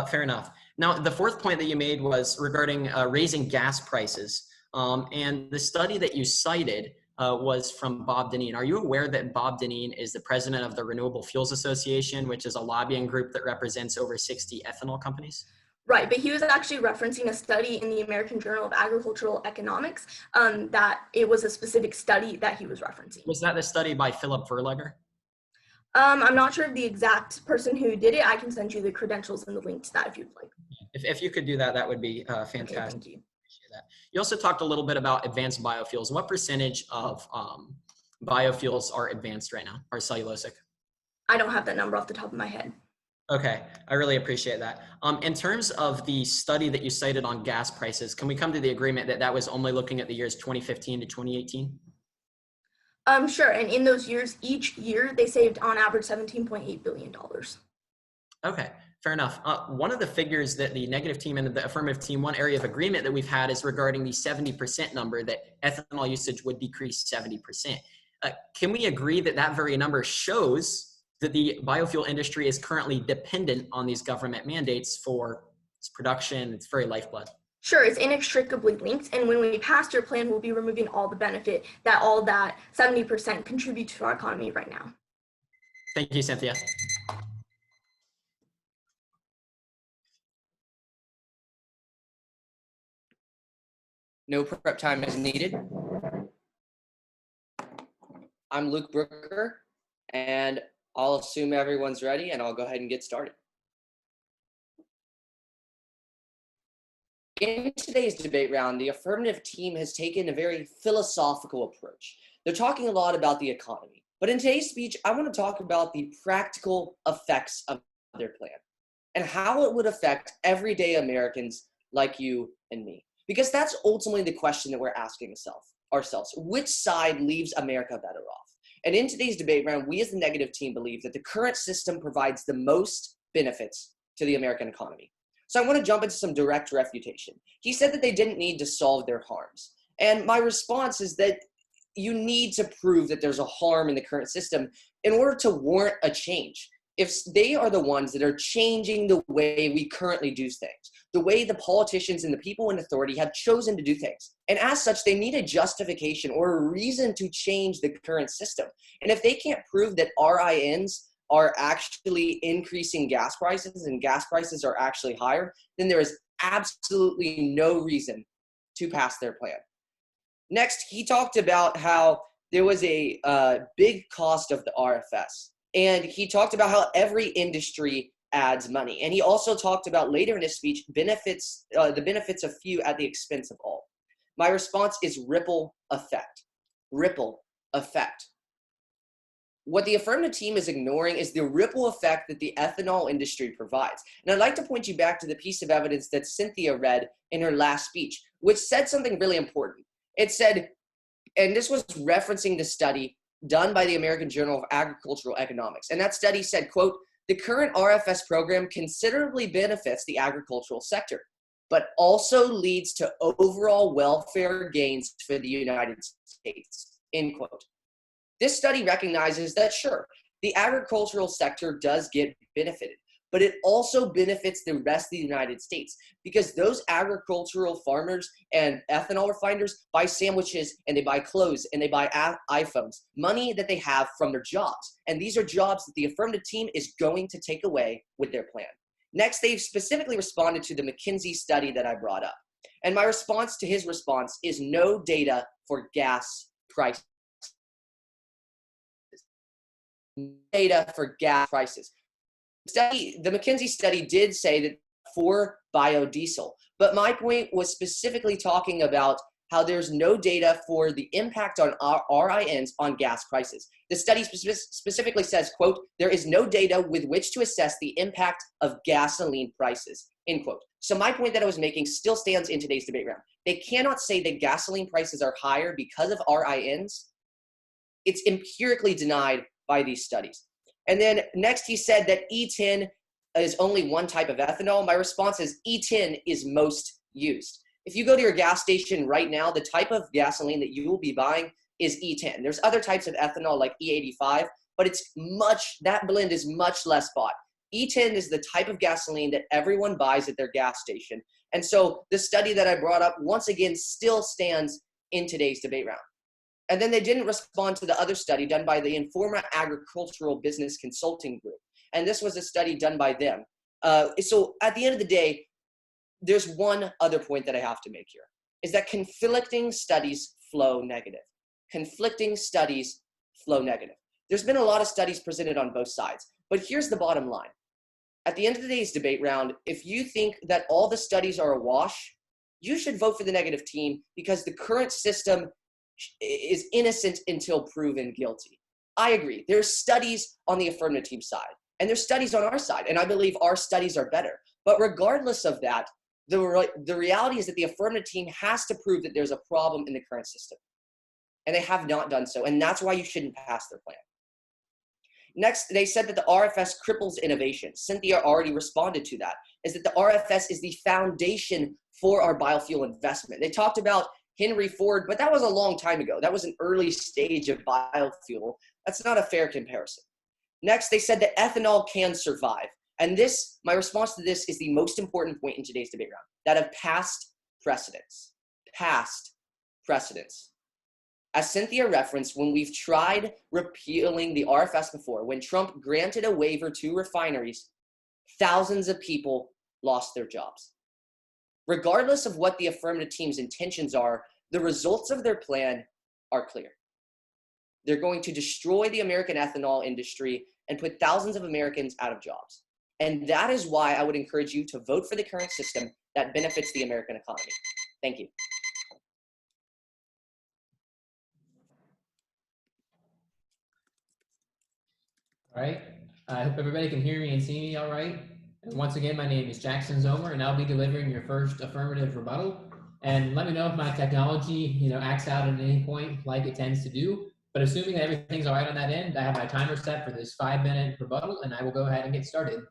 fair enough. Now, the fourth point that you made was regarding raising gas prices. And the study that you cited was from Bob Dineen. Are you aware that Bob Dineen is the president of the Renewable Fuels Association, which is a lobbying group that represents over 60 ethanol companies? Right, but he was actually referencing a study in the American Journal of Agricultural Economics that it was a specific study that he was referencing. Was that the study by Philip Verlager? I'm not sure of the exact person who did it. I can send you the credentials and the link to that if you'd like. If you could do that, that would be fantastic. Okay, thank you. Appreciate that. You also talked a little bit about advanced biofuels. What percentage of biofuels are advanced right now, are cellulosic? I don't have that number off the top of my head. Okay, I really appreciate that. In terms of the study that you cited on gas prices, can we come to the agreement that that was only looking at the years 2015 to 2018? Sure, and in those years, each year, they saved on average $17.8 billion. Okay, fair enough. One of the figures that the negative team and the affirmative team, one area of agreement that we've had is regarding the 70% number, that ethanol usage would decrease 70%. Can we agree that that very number shows that the biofuel industry is currently dependent on these government mandates for its production, its very lifeblood? Sure, it's inextricably linked, and when we pass your plan, we'll be removing all the benefit that all that 70% contribute to our economy right now. Thank you, Cynthia. No prep time is needed. I'm Luke Brroker, and I'll assume everyone's ready, and I'll go ahead and get started. In today's debate round, the affirmative team has taken a very philosophical approach. They're talking a lot about the economy, but in today's speech, I want to talk about the practical effects of their plan and how it would affect everyday Americans like you and me. Because that's ultimately the question that we're asking ourselves. Which side leaves America better off? And in today's debate round, we as the negative team believe that the current system provides the most benefits to the American economy. So I want to jump into some direct refutation. He said that they didn't need to solve their harms. And my response is that you need to prove that there's a harm in the current system in order to warrant a change. If they are the ones that are changing the way we currently do things, the way the politicians and the people in authority have chosen to do things. And as such, they need a justification or a reason to change the current system. And if they can't prove that RINs are actually increasing gas prices and gas prices are actually higher, then there is absolutely no reason to pass their plan. Next, he talked about how there was a big cost of the RFS. And he talked about how every industry adds money. And he also talked about later in his speech, the benefits of few at the expense of all. My response is ripple effect. Ripple effect. What the affirmative team is ignoring is the ripple effect that the ethanol industry provides. And I'd like to point you back to the piece of evidence that Cynthia read in her last speech, which said something really important. It said, and this was referencing the study done by the American Journal of Agricultural Economics. And that study said, quote, the current RFS program considerably benefits the agricultural sector, but also leads to overall welfare gains for the United States, end quote. This study recognizes that, sure, the agricultural sector does get benefited, but it also benefits the rest of the United States because those agricultural farmers and ethanol refiners buy sandwiches and they buy clothes and they buy iPhones, money that they have from their jobs. And these are jobs that the affirmative team is going to take away with their plan. Next, they've specifically responded to the McKinsey study that I brought up. And my response to his response is no data for gas prices. Data for gas prices. The McKinsey study did say that for biodiesel, but my point was specifically talking about how there's no data for the impact on RINs on gas prices. The study specifically says, quote, there is no data with which to assess the impact of gasoline prices, end quote. So my point that I was making still stands in today's debate round. They cannot say that gasoline prices are higher because of RINs. It's empirically denied by these studies. And then next he said that E10 is only one type of ethanol. My response is E10 is most used. If you go to your gas station right now, the type of gasoline that you will be buying is E10. There's other types of ethanol like E85, but that blend is much less bought. E10 is the type of gasoline that everyone buys at their gas station. And so the study that I brought up once again still stands in today's debate round. And then they didn't respond to the other study done by the Informa Agricultural Business Consulting Group. And this was a study done by them. So at the end of the day, there's one other point that I have to make here, is that conflicting studies flow negative. Conflicting studies flow negative. There's been a lot of studies presented on both sides, but here's the bottom line. At the end of today's debate round, if you think that all the studies are a wash, you should vote for the negative team because the current system is innocent until proven guilty. I agree. There's studies on the affirmative team side, and there's studies on our side, and I believe our studies are better. But regardless of that, the reality is that the affirmative team has to prove that there's a problem in the current system, and they have not done so, and that's why you shouldn't pass their plan. Next, they said that the RFS cripples innovation. Cynthia already responded to that, is that the RFS is the foundation for our biofuel investment. They talked about Henry Ford, but that was a long time ago. That was an early stage of biofuel. That's not a fair comparison. Next, they said that ethanol can survive. And this, my response to this is the most important point in today's debate round, that of past precedents. Past precedents. As Cynthia referenced, when we've tried repealing the RFS before, when Trump granted a waiver to refineries, thousands of people lost their jobs. Regardless of what the affirmative team's intentions are, the results of their plan are clear. They're going to destroy the American ethanol industry and put thousands of Americans out of jobs. And that is why I would encourage you to vote for the current system that benefits the American economy. Thank you. All right. I hope everybody can hear me and see me all right. And once again, my name is Jackson Zomer, and I'll be delivering your first affirmative rebuttal. And let me know if my technology, acts out at any point like it tends to do. But assuming that everything's all right on that end, I have my timer set for this 5-minute rebuttal, and I will go ahead and get started.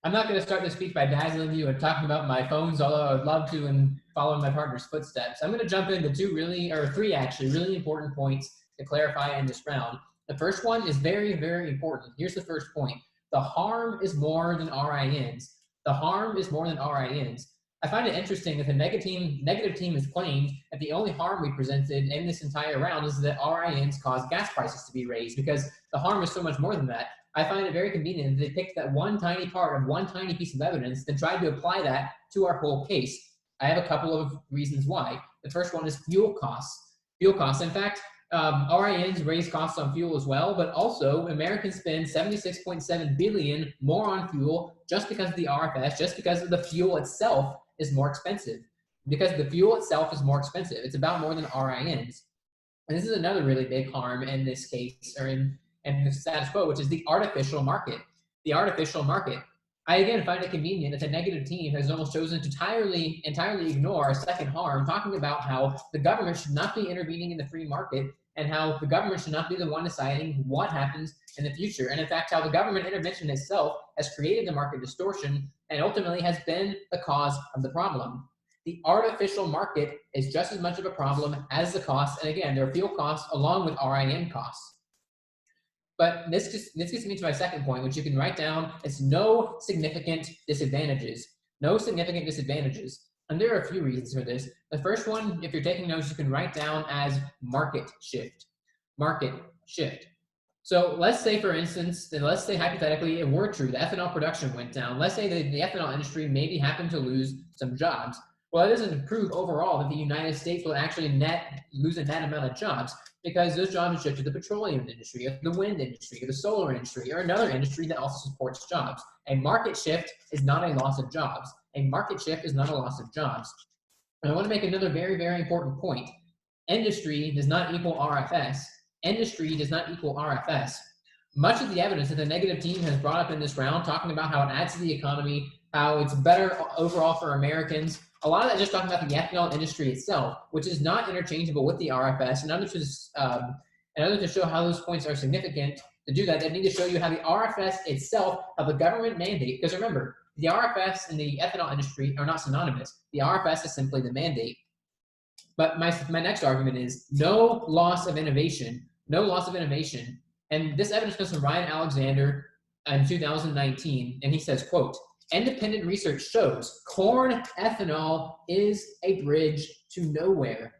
I'm not going to start this speech by dazzling you and talking about my phones, although I would love to and follow my partner's footsteps. I'm going to jump into three actually really important points to clarify in this round. The first one is very, very important. Here's the first point. The harm is more than RINs. The harm is more than RINs. I find it interesting that the negative team has claimed that the only harm we presented in this entire round is that RINs cause gas prices to be raised, because the harm is so much more than that. I find it very convenient that they picked that one tiny part of one tiny piece of evidence, then tried to apply that to our whole case. I have a couple of reasons why. The first one is fuel costs. Fuel costs. In fact, RINs raise costs on fuel as well, but also Americans spend $76.7 billion more on fuel just because of the RFS, just because of the fuel itself is more expensive. Because the fuel itself is more expensive. It's about more than RINs. And this is another really big harm in this case, or in the status quo, which is the artificial market. The artificial market. I again find it convenient that the negative team has almost chosen to entirely ignore a second harm, talking about how the government should not be intervening in the free market and how the government should not be the one deciding what happens in the future. And in fact, how the government intervention itself has created the market distortion and ultimately has been the cause of the problem. The artificial market is just as much of a problem as the cost. And again, there are fuel costs along with RIN costs. But this gets me to my second point, which you can write down as no significant disadvantages. No significant disadvantages. And there are a few reasons for this. The first one, if you're taking notes, you can write down as market shift. Market shift. So let's say, for instance, and let's say hypothetically it were true, the ethanol production went down. Let's say that the ethanol industry maybe happened to lose some jobs. Well, that doesn't prove overall that the United States will actually lose a net amount of jobs, because those jobs shift to the petroleum industry, or the wind industry, or the solar industry, or another industry that also supports jobs. A market shift is not a loss of jobs. A market shift is not a loss of jobs. And I want to make another very, very important point. Industry does not equal RFS. Industry does not equal RFS. Much of the evidence that the negative team has brought up in this round, talking about how it adds to the economy, how it's better overall for Americans, a lot of that just talking about the ethanol industry itself, which is not interchangeable with the RFS. In order to show how those points are significant, to do that, they need to show you how the RFS itself, how the government mandate, because remember, the RFS and the ethanol industry are not synonymous. The RFS is simply the mandate. But my next argument is no loss of innovation. No loss of innovation. And this evidence comes from Ryan Alexander in 2019, and he says, quote, independent research shows corn ethanol is a bridge to nowhere,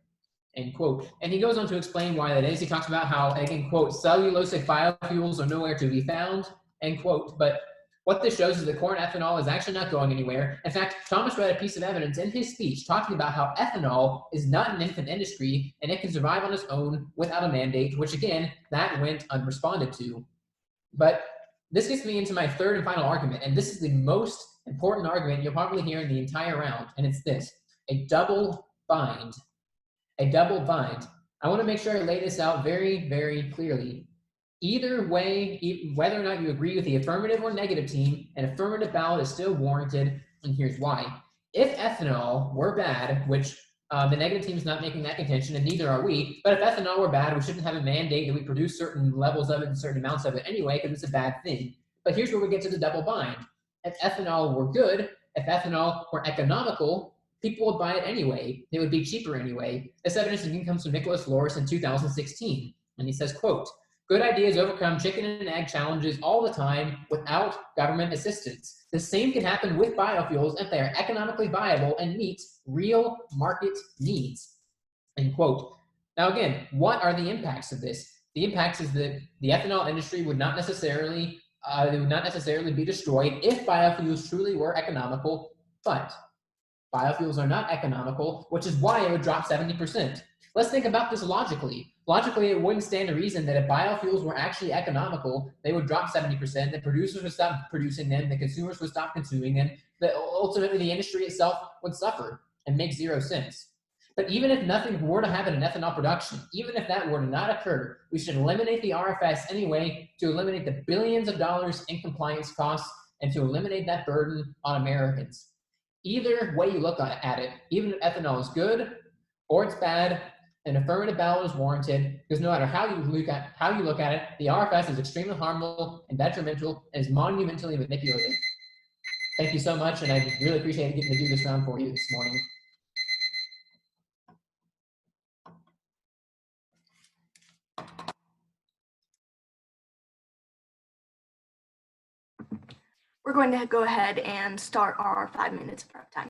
end quote. And he goes on to explain why that is. He talks about how, again, quote, cellulosic biofuels are nowhere to be found, end quote. But what this shows is that corn ethanol is actually not going anywhere. In fact, Thomas read a piece of evidence in his speech talking about how ethanol is not an infant industry and it can survive on its own without a mandate, which again, that went unresponded to. But this gets me into my third and final argument, and this is the most important argument you'll probably hear in the entire round, and it's this: a double bind. A double bind. I want to make sure I lay this out very, very clearly. Either way, whether or not you agree with the affirmative or negative team, an affirmative ballot is still warranted, and here's why. If ethanol were bad, which the negative team is not making that contention, and neither are we. But if ethanol were bad, we shouldn't have a mandate that we produce certain levels of it and certain amounts of it anyway, because it's a bad thing. But here's where we get to the double bind. If ethanol were good, if ethanol were economical, people would buy it anyway. It would be cheaper anyway. This evidence again comes from Nicholas Loris in 2016. And he says, quote, good ideas overcome chicken and egg challenges all the time without government assistance. The same can happen with biofuels if they are economically viable and meet real market needs, end quote. Now again, what are the impacts of this? The impacts is that the ethanol industry would not necessarily be destroyed if biofuels truly were economical, but biofuels are not economical, which is why it would drop 70%. Let's think about this logically. Logically, it wouldn't stand to reason that if biofuels were actually economical, they would drop 70%, the producers would stop producing them, the consumers would stop consuming them, that ultimately the industry itself would suffer and make zero sense. But even if nothing were to happen in ethanol production, even if that were to not occur, we should eliminate the RFS anyway to eliminate the billions of dollars in compliance costs and to eliminate that burden on Americans. Either way you look at it, even if ethanol is good or it's bad, an affirmative ballot is warranted, because no matter how you look at it, the RFS is extremely harmful and detrimental and is monumentally manipulative. Thank you so much, and I really appreciate getting to do this round for you this morning. We're going to go ahead and start our 5 minutes of prep time.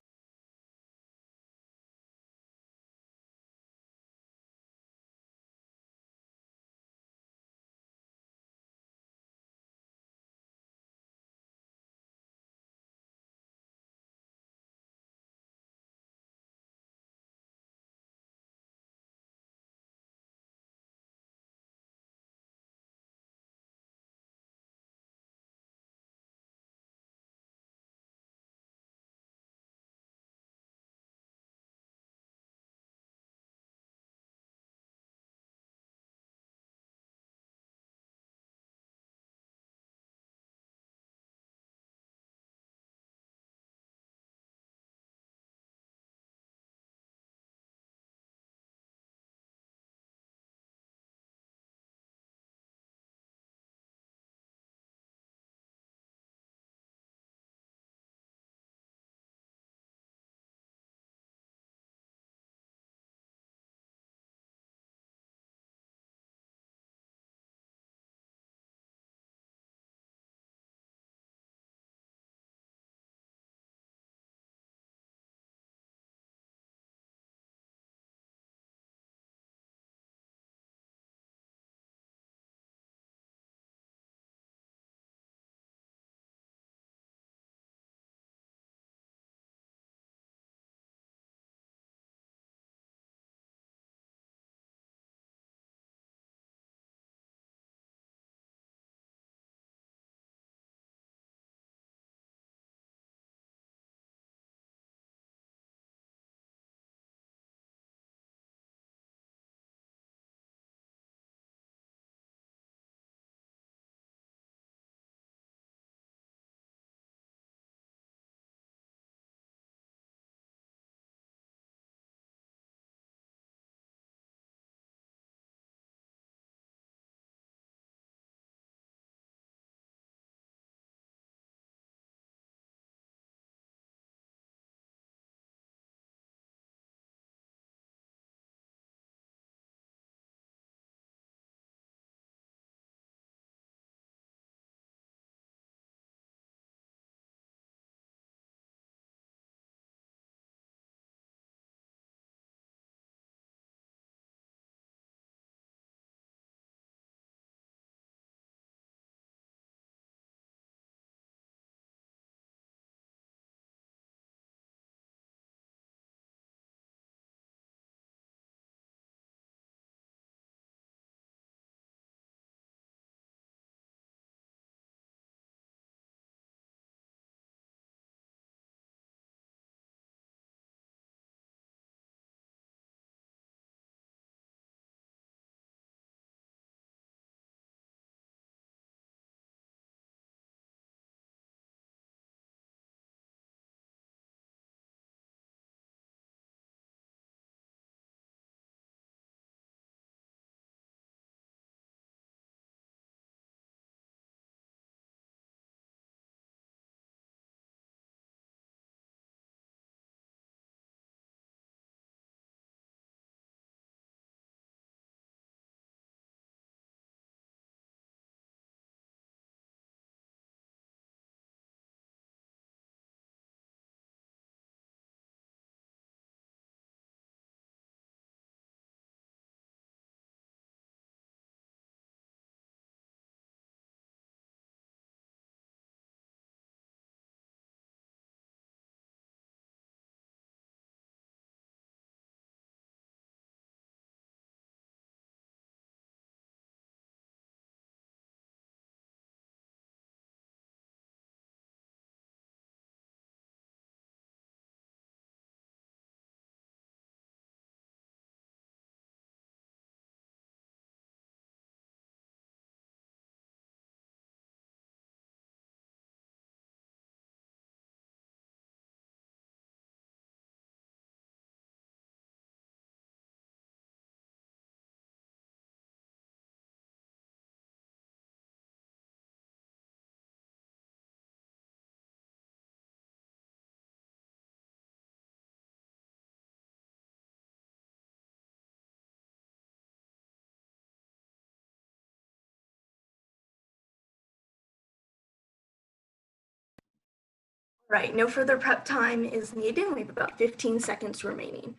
Right, no further prep time is needed. We have about 15 seconds remaining.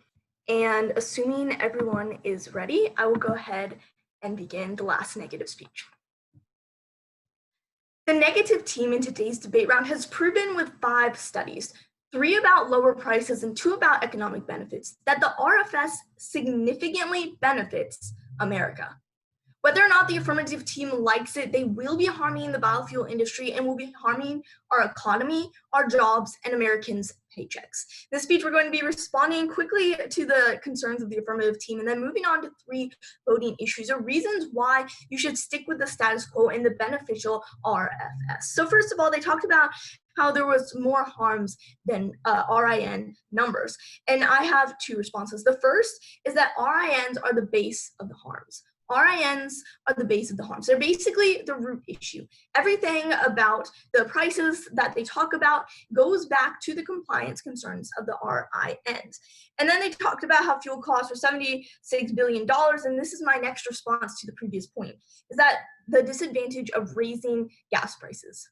And assuming everyone is ready, I will go ahead and begin the last negative speech. The negative team in today's debate round has proven with 5 studies, 3 about lower prices and 2 about economic benefits, that the RFS significantly benefits America. Whether or not the affirmative team likes it, they will be harming the biofuel industry and will be harming our economy, our jobs, and Americans' paychecks. This speech, we're going to be responding quickly to the concerns of the affirmative team and then moving on to 3 voting issues or reasons why you should stick with the status quo and the beneficial RFS. So first of all, they talked about how there was more harms than RIN numbers. And I have 2 responses. The first is that RINs are the base of the harms. RINs are the base of the harms. They're basically the root issue. Everything about the prices that they talk about goes back to the compliance concerns of the RINs. And then they talked about how fuel costs were $76 billion. And this is my next response to the previous point, is that the disadvantage of raising gas prices.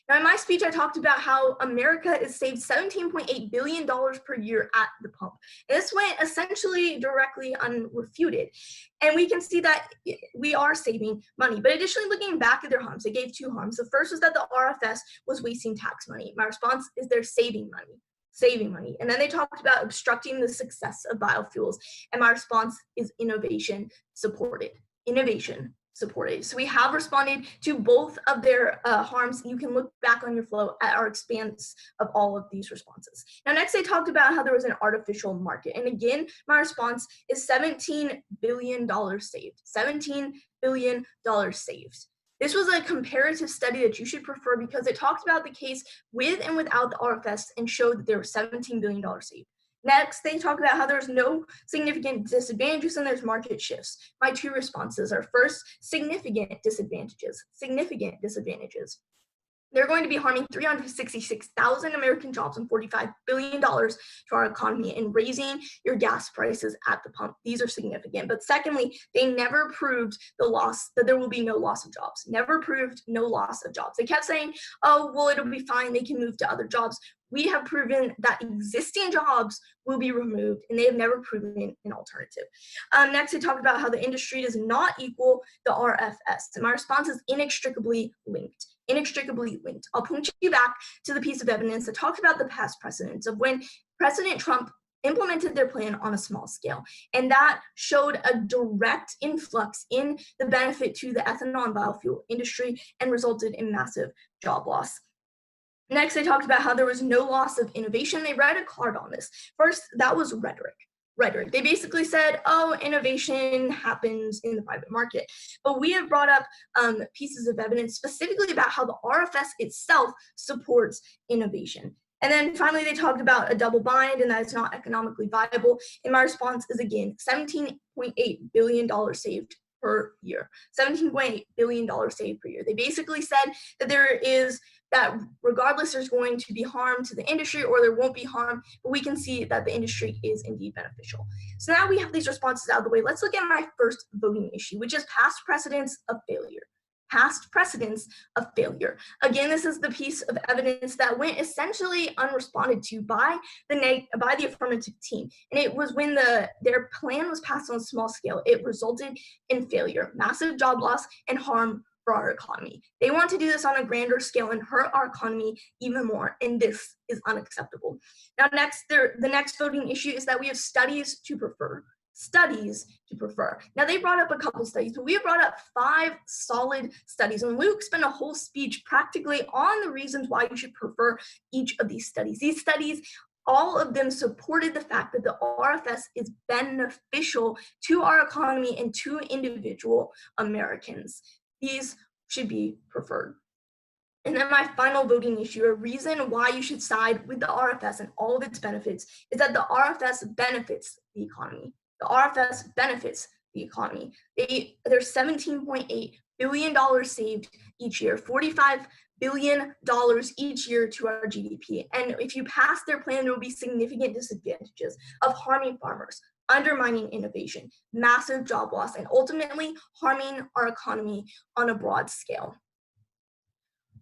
Now, in my speech, I talked about how America is saved $17.8 billion per year at the pump. And this went essentially directly unrefuted. And we can see that we are saving money. But additionally, looking back at their harms, they gave 2 harms. The first was that the RFS was wasting tax money. My response is they're saving money. And then they talked about obstructing the success of biofuels. And my response is innovation supported. So we have responded to both of their harms. You can look back on your flow at our expanse of all of these responses. Now, next they talked about how there was an artificial market. And again, my response is $17 billion saved. $17 billion saved. This was a comparative study that you should prefer because it talked about the case with and without the RFS and showed that there was $17 billion saved. Next, they talk about how there's no significant disadvantages and there's market shifts. My 2 responses are first, significant disadvantages. They're going to be harming 366,000 American jobs and $45 billion to our economy and raising your gas prices at the pump. These are significant. But secondly, they never proved that there will be no loss of jobs. Never proved no loss of jobs. They kept saying, oh, well, it'll be fine. They can move to other jobs. We have proven that existing jobs will be removed, and they have never proven an alternative. Next, they talked about how the industry does not equal the RFS, and my response is inextricably linked. I'll point you back to the piece of evidence that talked about the past precedents of when President Trump implemented their plan on a small scale, and that showed a direct influx in the benefit to the ethanol and biofuel industry and resulted in massive job loss. Next, they talked about how there was no loss of innovation. They read a card on this. First, that was rhetoric. They basically said, oh, innovation happens in the private market. But we have brought up pieces of evidence specifically about how the RFS itself supports innovation. And then finally, they talked about a double bind and that it's not economically viable. And my response is, again, $17.8 billion saved per year. $17.8 billion saved per year. They basically said that regardless there's going to be harm to the industry or there won't be harm, but we can see that the industry is indeed beneficial. So now we have these responses out of the way. Let's look at my first voting issue, which is past precedents of failure. Again, this is the piece of evidence that went essentially unresponded to by the affirmative team. And it was when their plan was passed on a small scale, it resulted in failure, massive job loss, and harm for our economy. They want to do this on a grander scale and hurt our economy even more, and this is unacceptable. Now, the next voting issue is that we have studies to prefer. Now, they brought up a couple studies, but we have brought up 5 solid studies, and Luke spent a whole speech practically on the reasons why you should prefer each of these studies. These studies, all of them supported the fact that the RFS is beneficial to our economy and to individual Americans. These should be preferred. And then my final voting issue, a reason why you should side with the RFS and all of its benefits, is that the RFS benefits the economy. There's $17.8 billion saved each year, $45 billion each year to our GDP. And if you pass their plan, there will be significant disadvantages of harming farmers, undermining innovation, massive job loss, and ultimately harming our economy on a broad scale.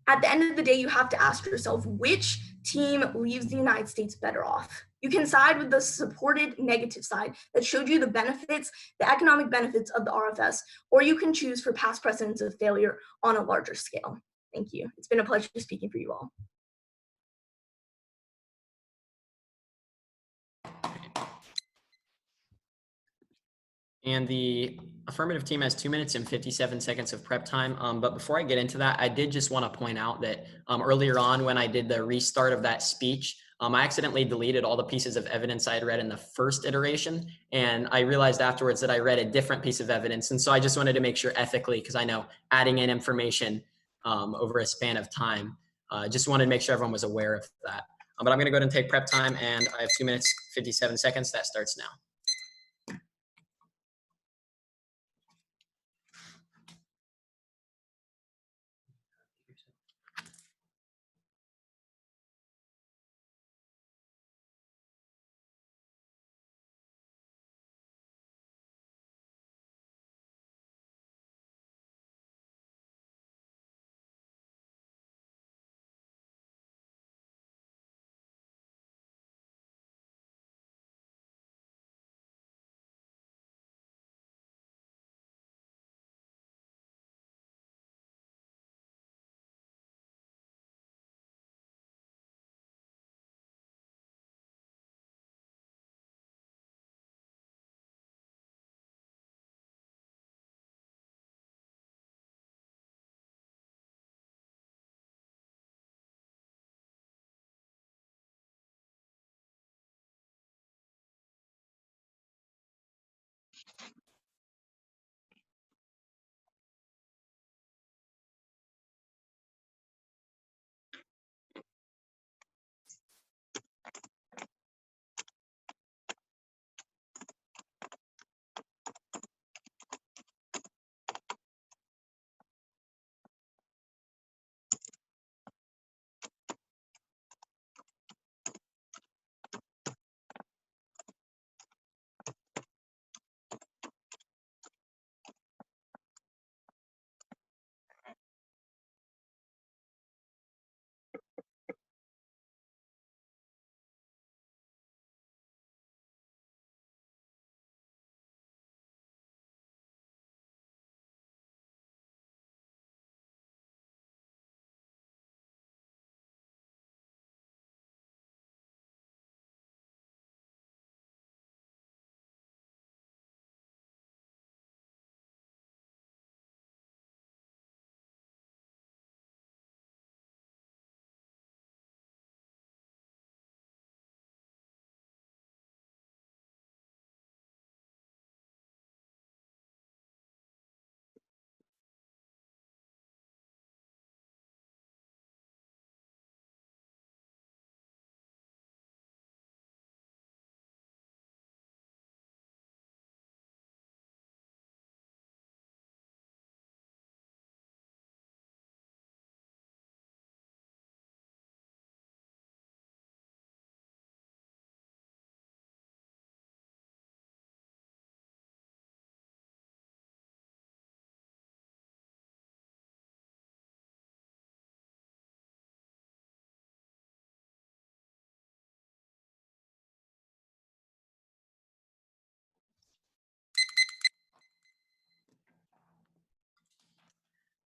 At the end of the day, you have to ask yourself which team leaves the United States better off. You can side with the supported negative side that showed you the benefits, the economic benefits of the RFS, or you can choose for past precedents of failure on a larger scale. Thank you. It's been a pleasure speaking for you all. And the affirmative team has 2 minutes and 57 seconds of prep time. But before I get into that, I did just want to point out that earlier on when I did the restart of that speech, I accidentally deleted all the pieces of evidence I had read in the first iteration. And I realized afterwards that I read a different piece of evidence. And so I just wanted to make sure ethically, because I know adding in information over a span of time, just wanted to make sure everyone was aware of that. But I'm going to go ahead and take prep time, and I have 2 minutes, 57 seconds. That starts now.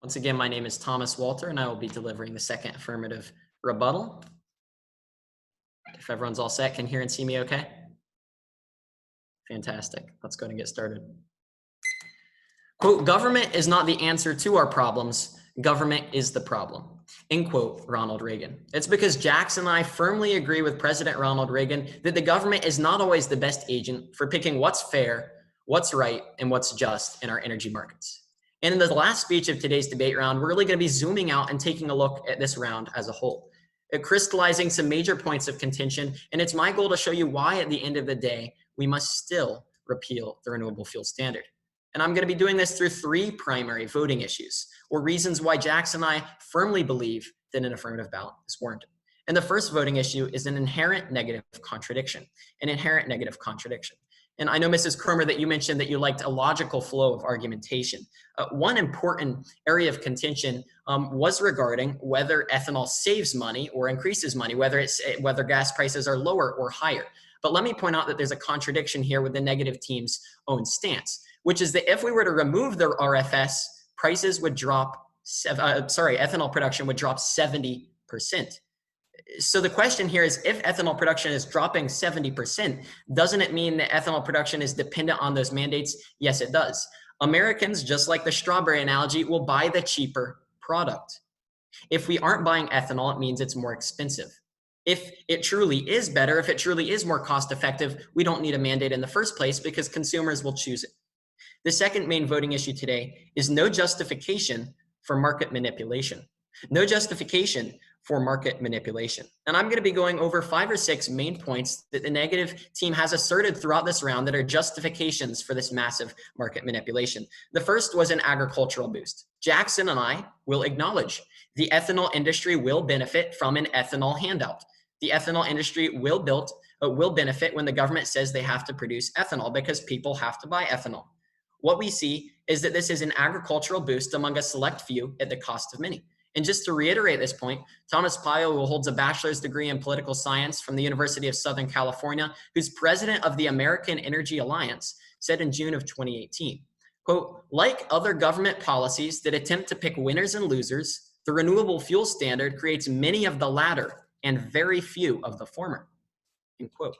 Once again, my name is Thomas Walter, and I will be delivering the second affirmative rebuttal. If everyone's all set, can hear and see me okay? Fantastic. Let's go ahead and get started. Quote, government is not the answer to our problems. Government is the problem. End quote, Ronald Reagan. It's because Jackson and I firmly agree with President Ronald Reagan that the government is not always the best agent for picking what's fair, what's right, and what's just in our energy markets. And in the last speech of today's debate round, we're really going to be zooming out and taking a look at this round as a whole, crystallizing some major points of contention. And it's my goal to show you why at the end of the day, we must still repeal the renewable fuel standard. And I'm going to be doing this through 3 primary voting issues, or reasons why Jackson and I firmly believe that an affirmative ballot is warranted. And the first voting issue is an inherent negative contradiction. An inherent negative contradiction. And I know, Mrs. Cromer, that you mentioned that you liked a logical flow of argumentation. One important area of contention was regarding whether ethanol saves money or increases money, whether gas prices are lower or higher. But let me point out that there's a contradiction here with the negative team's own stance, which is that if we were to remove the RFS, prices would drop, ethanol production would drop 70%. So the question here is, if ethanol production is dropping 70%, doesn't it mean that ethanol production is dependent on those mandates? Yes, it does. Americans, just like the strawberry analogy, will buy the cheaper product. If we aren't buying ethanol, it means it's more expensive. If it truly is better, if it truly is more cost effective, we don't need a mandate in the first place because consumers will choose it. The second main voting issue today is no justification for market manipulation. No justification for market manipulation. And I'm going to be going over 5 or 6 main points that the negative team has asserted throughout this round that are justifications for this massive market manipulation. The first was an agricultural boost. Jackson and I will acknowledge the ethanol industry will benefit from an ethanol handout. The ethanol industry will benefit when the government says they have to produce ethanol because people have to buy ethanol. What we see is that this is an agricultural boost among a select few at the cost of many. And just to reiterate this point, Thomas Pyle, who holds a bachelor's degree in political science from the University of Southern California, who's president of the American Energy Alliance, said in June of 2018, quote, like other government policies that attempt to pick winners and losers, the renewable fuel standard creates many of the latter and very few of the former, end quote.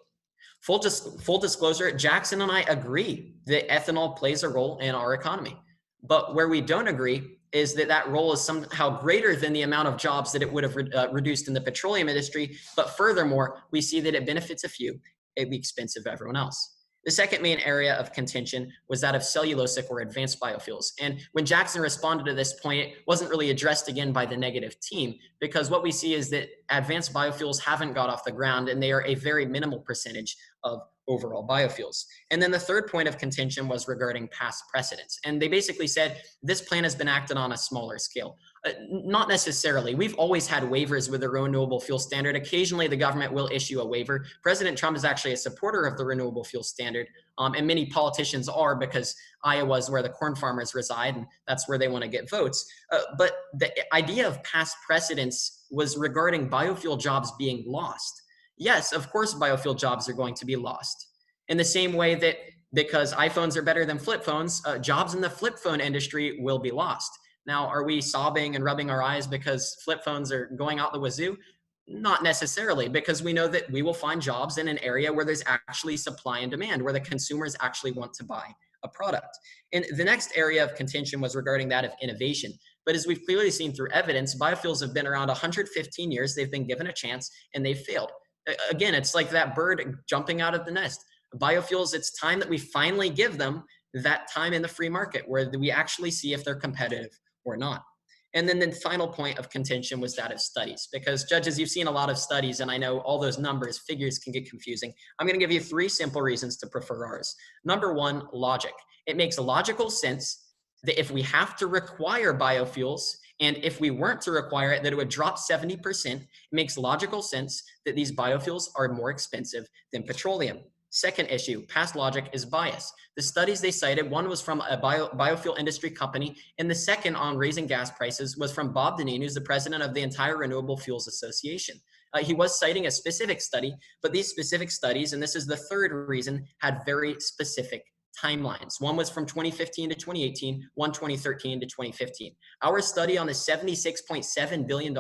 Full disclosure, Jackson and I agree that ethanol plays a role in our economy. But where we don't agree is that that role is somehow greater than the amount of jobs that it would have reduced in the petroleum industry. But furthermore, we see that it benefits a few at the expense of everyone else. The second main area of contention was that of cellulosic or advanced biofuels. And when Jackson responded to this point, it wasn't really addressed again by the negative team, because what we see is that advanced biofuels haven't got off the ground and they are a very minimal percentage of overall biofuels. And then the third point of contention was regarding past precedents. And they basically said this plan has been acted on a smaller scale. Not necessarily. We've always had waivers with the renewable fuel standard. Occasionally, the government will issue a waiver. President Trump is actually a supporter of the renewable fuel standard, and many politicians are, because Iowa is where the corn farmers reside, and that's where they want to get votes. But the idea of past precedents was regarding biofuel jobs being lost. Yes, of course, biofuel jobs are going to be lost. In the same way that because iPhones are better than flip phones, jobs in the flip phone industry will be lost. Now, are we sobbing and rubbing our eyes because flip phones are going out the wazoo? Not necessarily, because we know that we will find jobs in an area where there's actually supply and demand, where the consumers actually want to buy a product. And the next area of contention was regarding that of innovation. But as we've clearly seen through evidence, biofuels have been around 115 years. They've been given a chance and they've failed. Again, it's like that bird jumping out of the nest. Biofuels, it's time that we finally give them that time in the free market where we actually see if they're competitive or not. And then the final point of contention was that of studies, because judges, you've seen a lot of studies, and I know all those numbers, figures can get confusing. I'm going to give you 3 simple reasons to prefer ours. Number 1, logic. It makes logical sense that if we have to require biofuels, and if we weren't to require it, that it would drop 70%. It makes logical sense that these biofuels are more expensive than petroleum. Second issue, past logic is bias. The studies they cited, one was from a biofuel industry company, and the second on raising gas prices was from Bob Dineen, who's the president of the entire Renewable Fuels Association. He was citing a specific study, but these specific studies, and this is the third reason, had very specific timelines. One was from 2015 to 2018, one 2013 to 2015. Our study on the $76.7 billion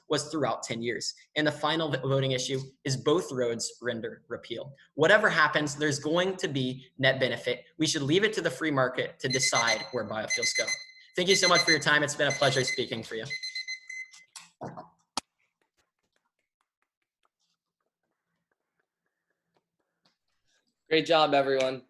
was throughout 10 years. And the final voting issue is both roads render repeal. Whatever happens, there's going to be net benefit. We should leave it to the free market to decide where biofuels go. Thank you so much for your time. It's been a pleasure speaking for you. Great job, everyone.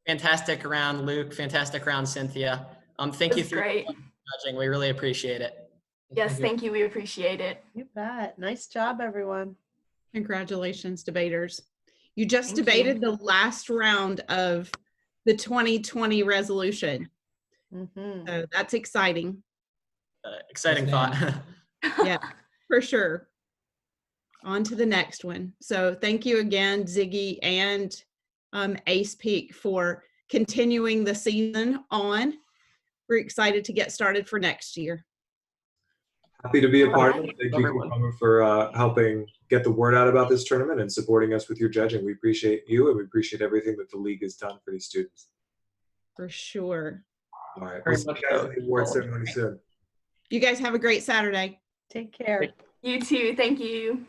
Fantastic round, Luke. Fantastic round, Cynthia. Thank you for judging. We really appreciate it. Yes, thank you. We appreciate it. You bet. Nice job, everyone. Congratulations, debaters. You just debated the last round of the 2020 resolution. So that's exciting. Exciting thought. Yeah, for sure. On to the next one. So thank you again, Ziggy and Ace Peak for continuing the season on. We're excited to get started for next year. Happy to be a part of it. Thank you Everyone. for helping get the word out about this tournament and supporting us with your judging. We appreciate you, and we appreciate everything that the league has done for these students. For sure. All right. Very We'll see much you guys so. at the award ceremony soon. You guys have a great Saturday. Take care. You too. Thank you.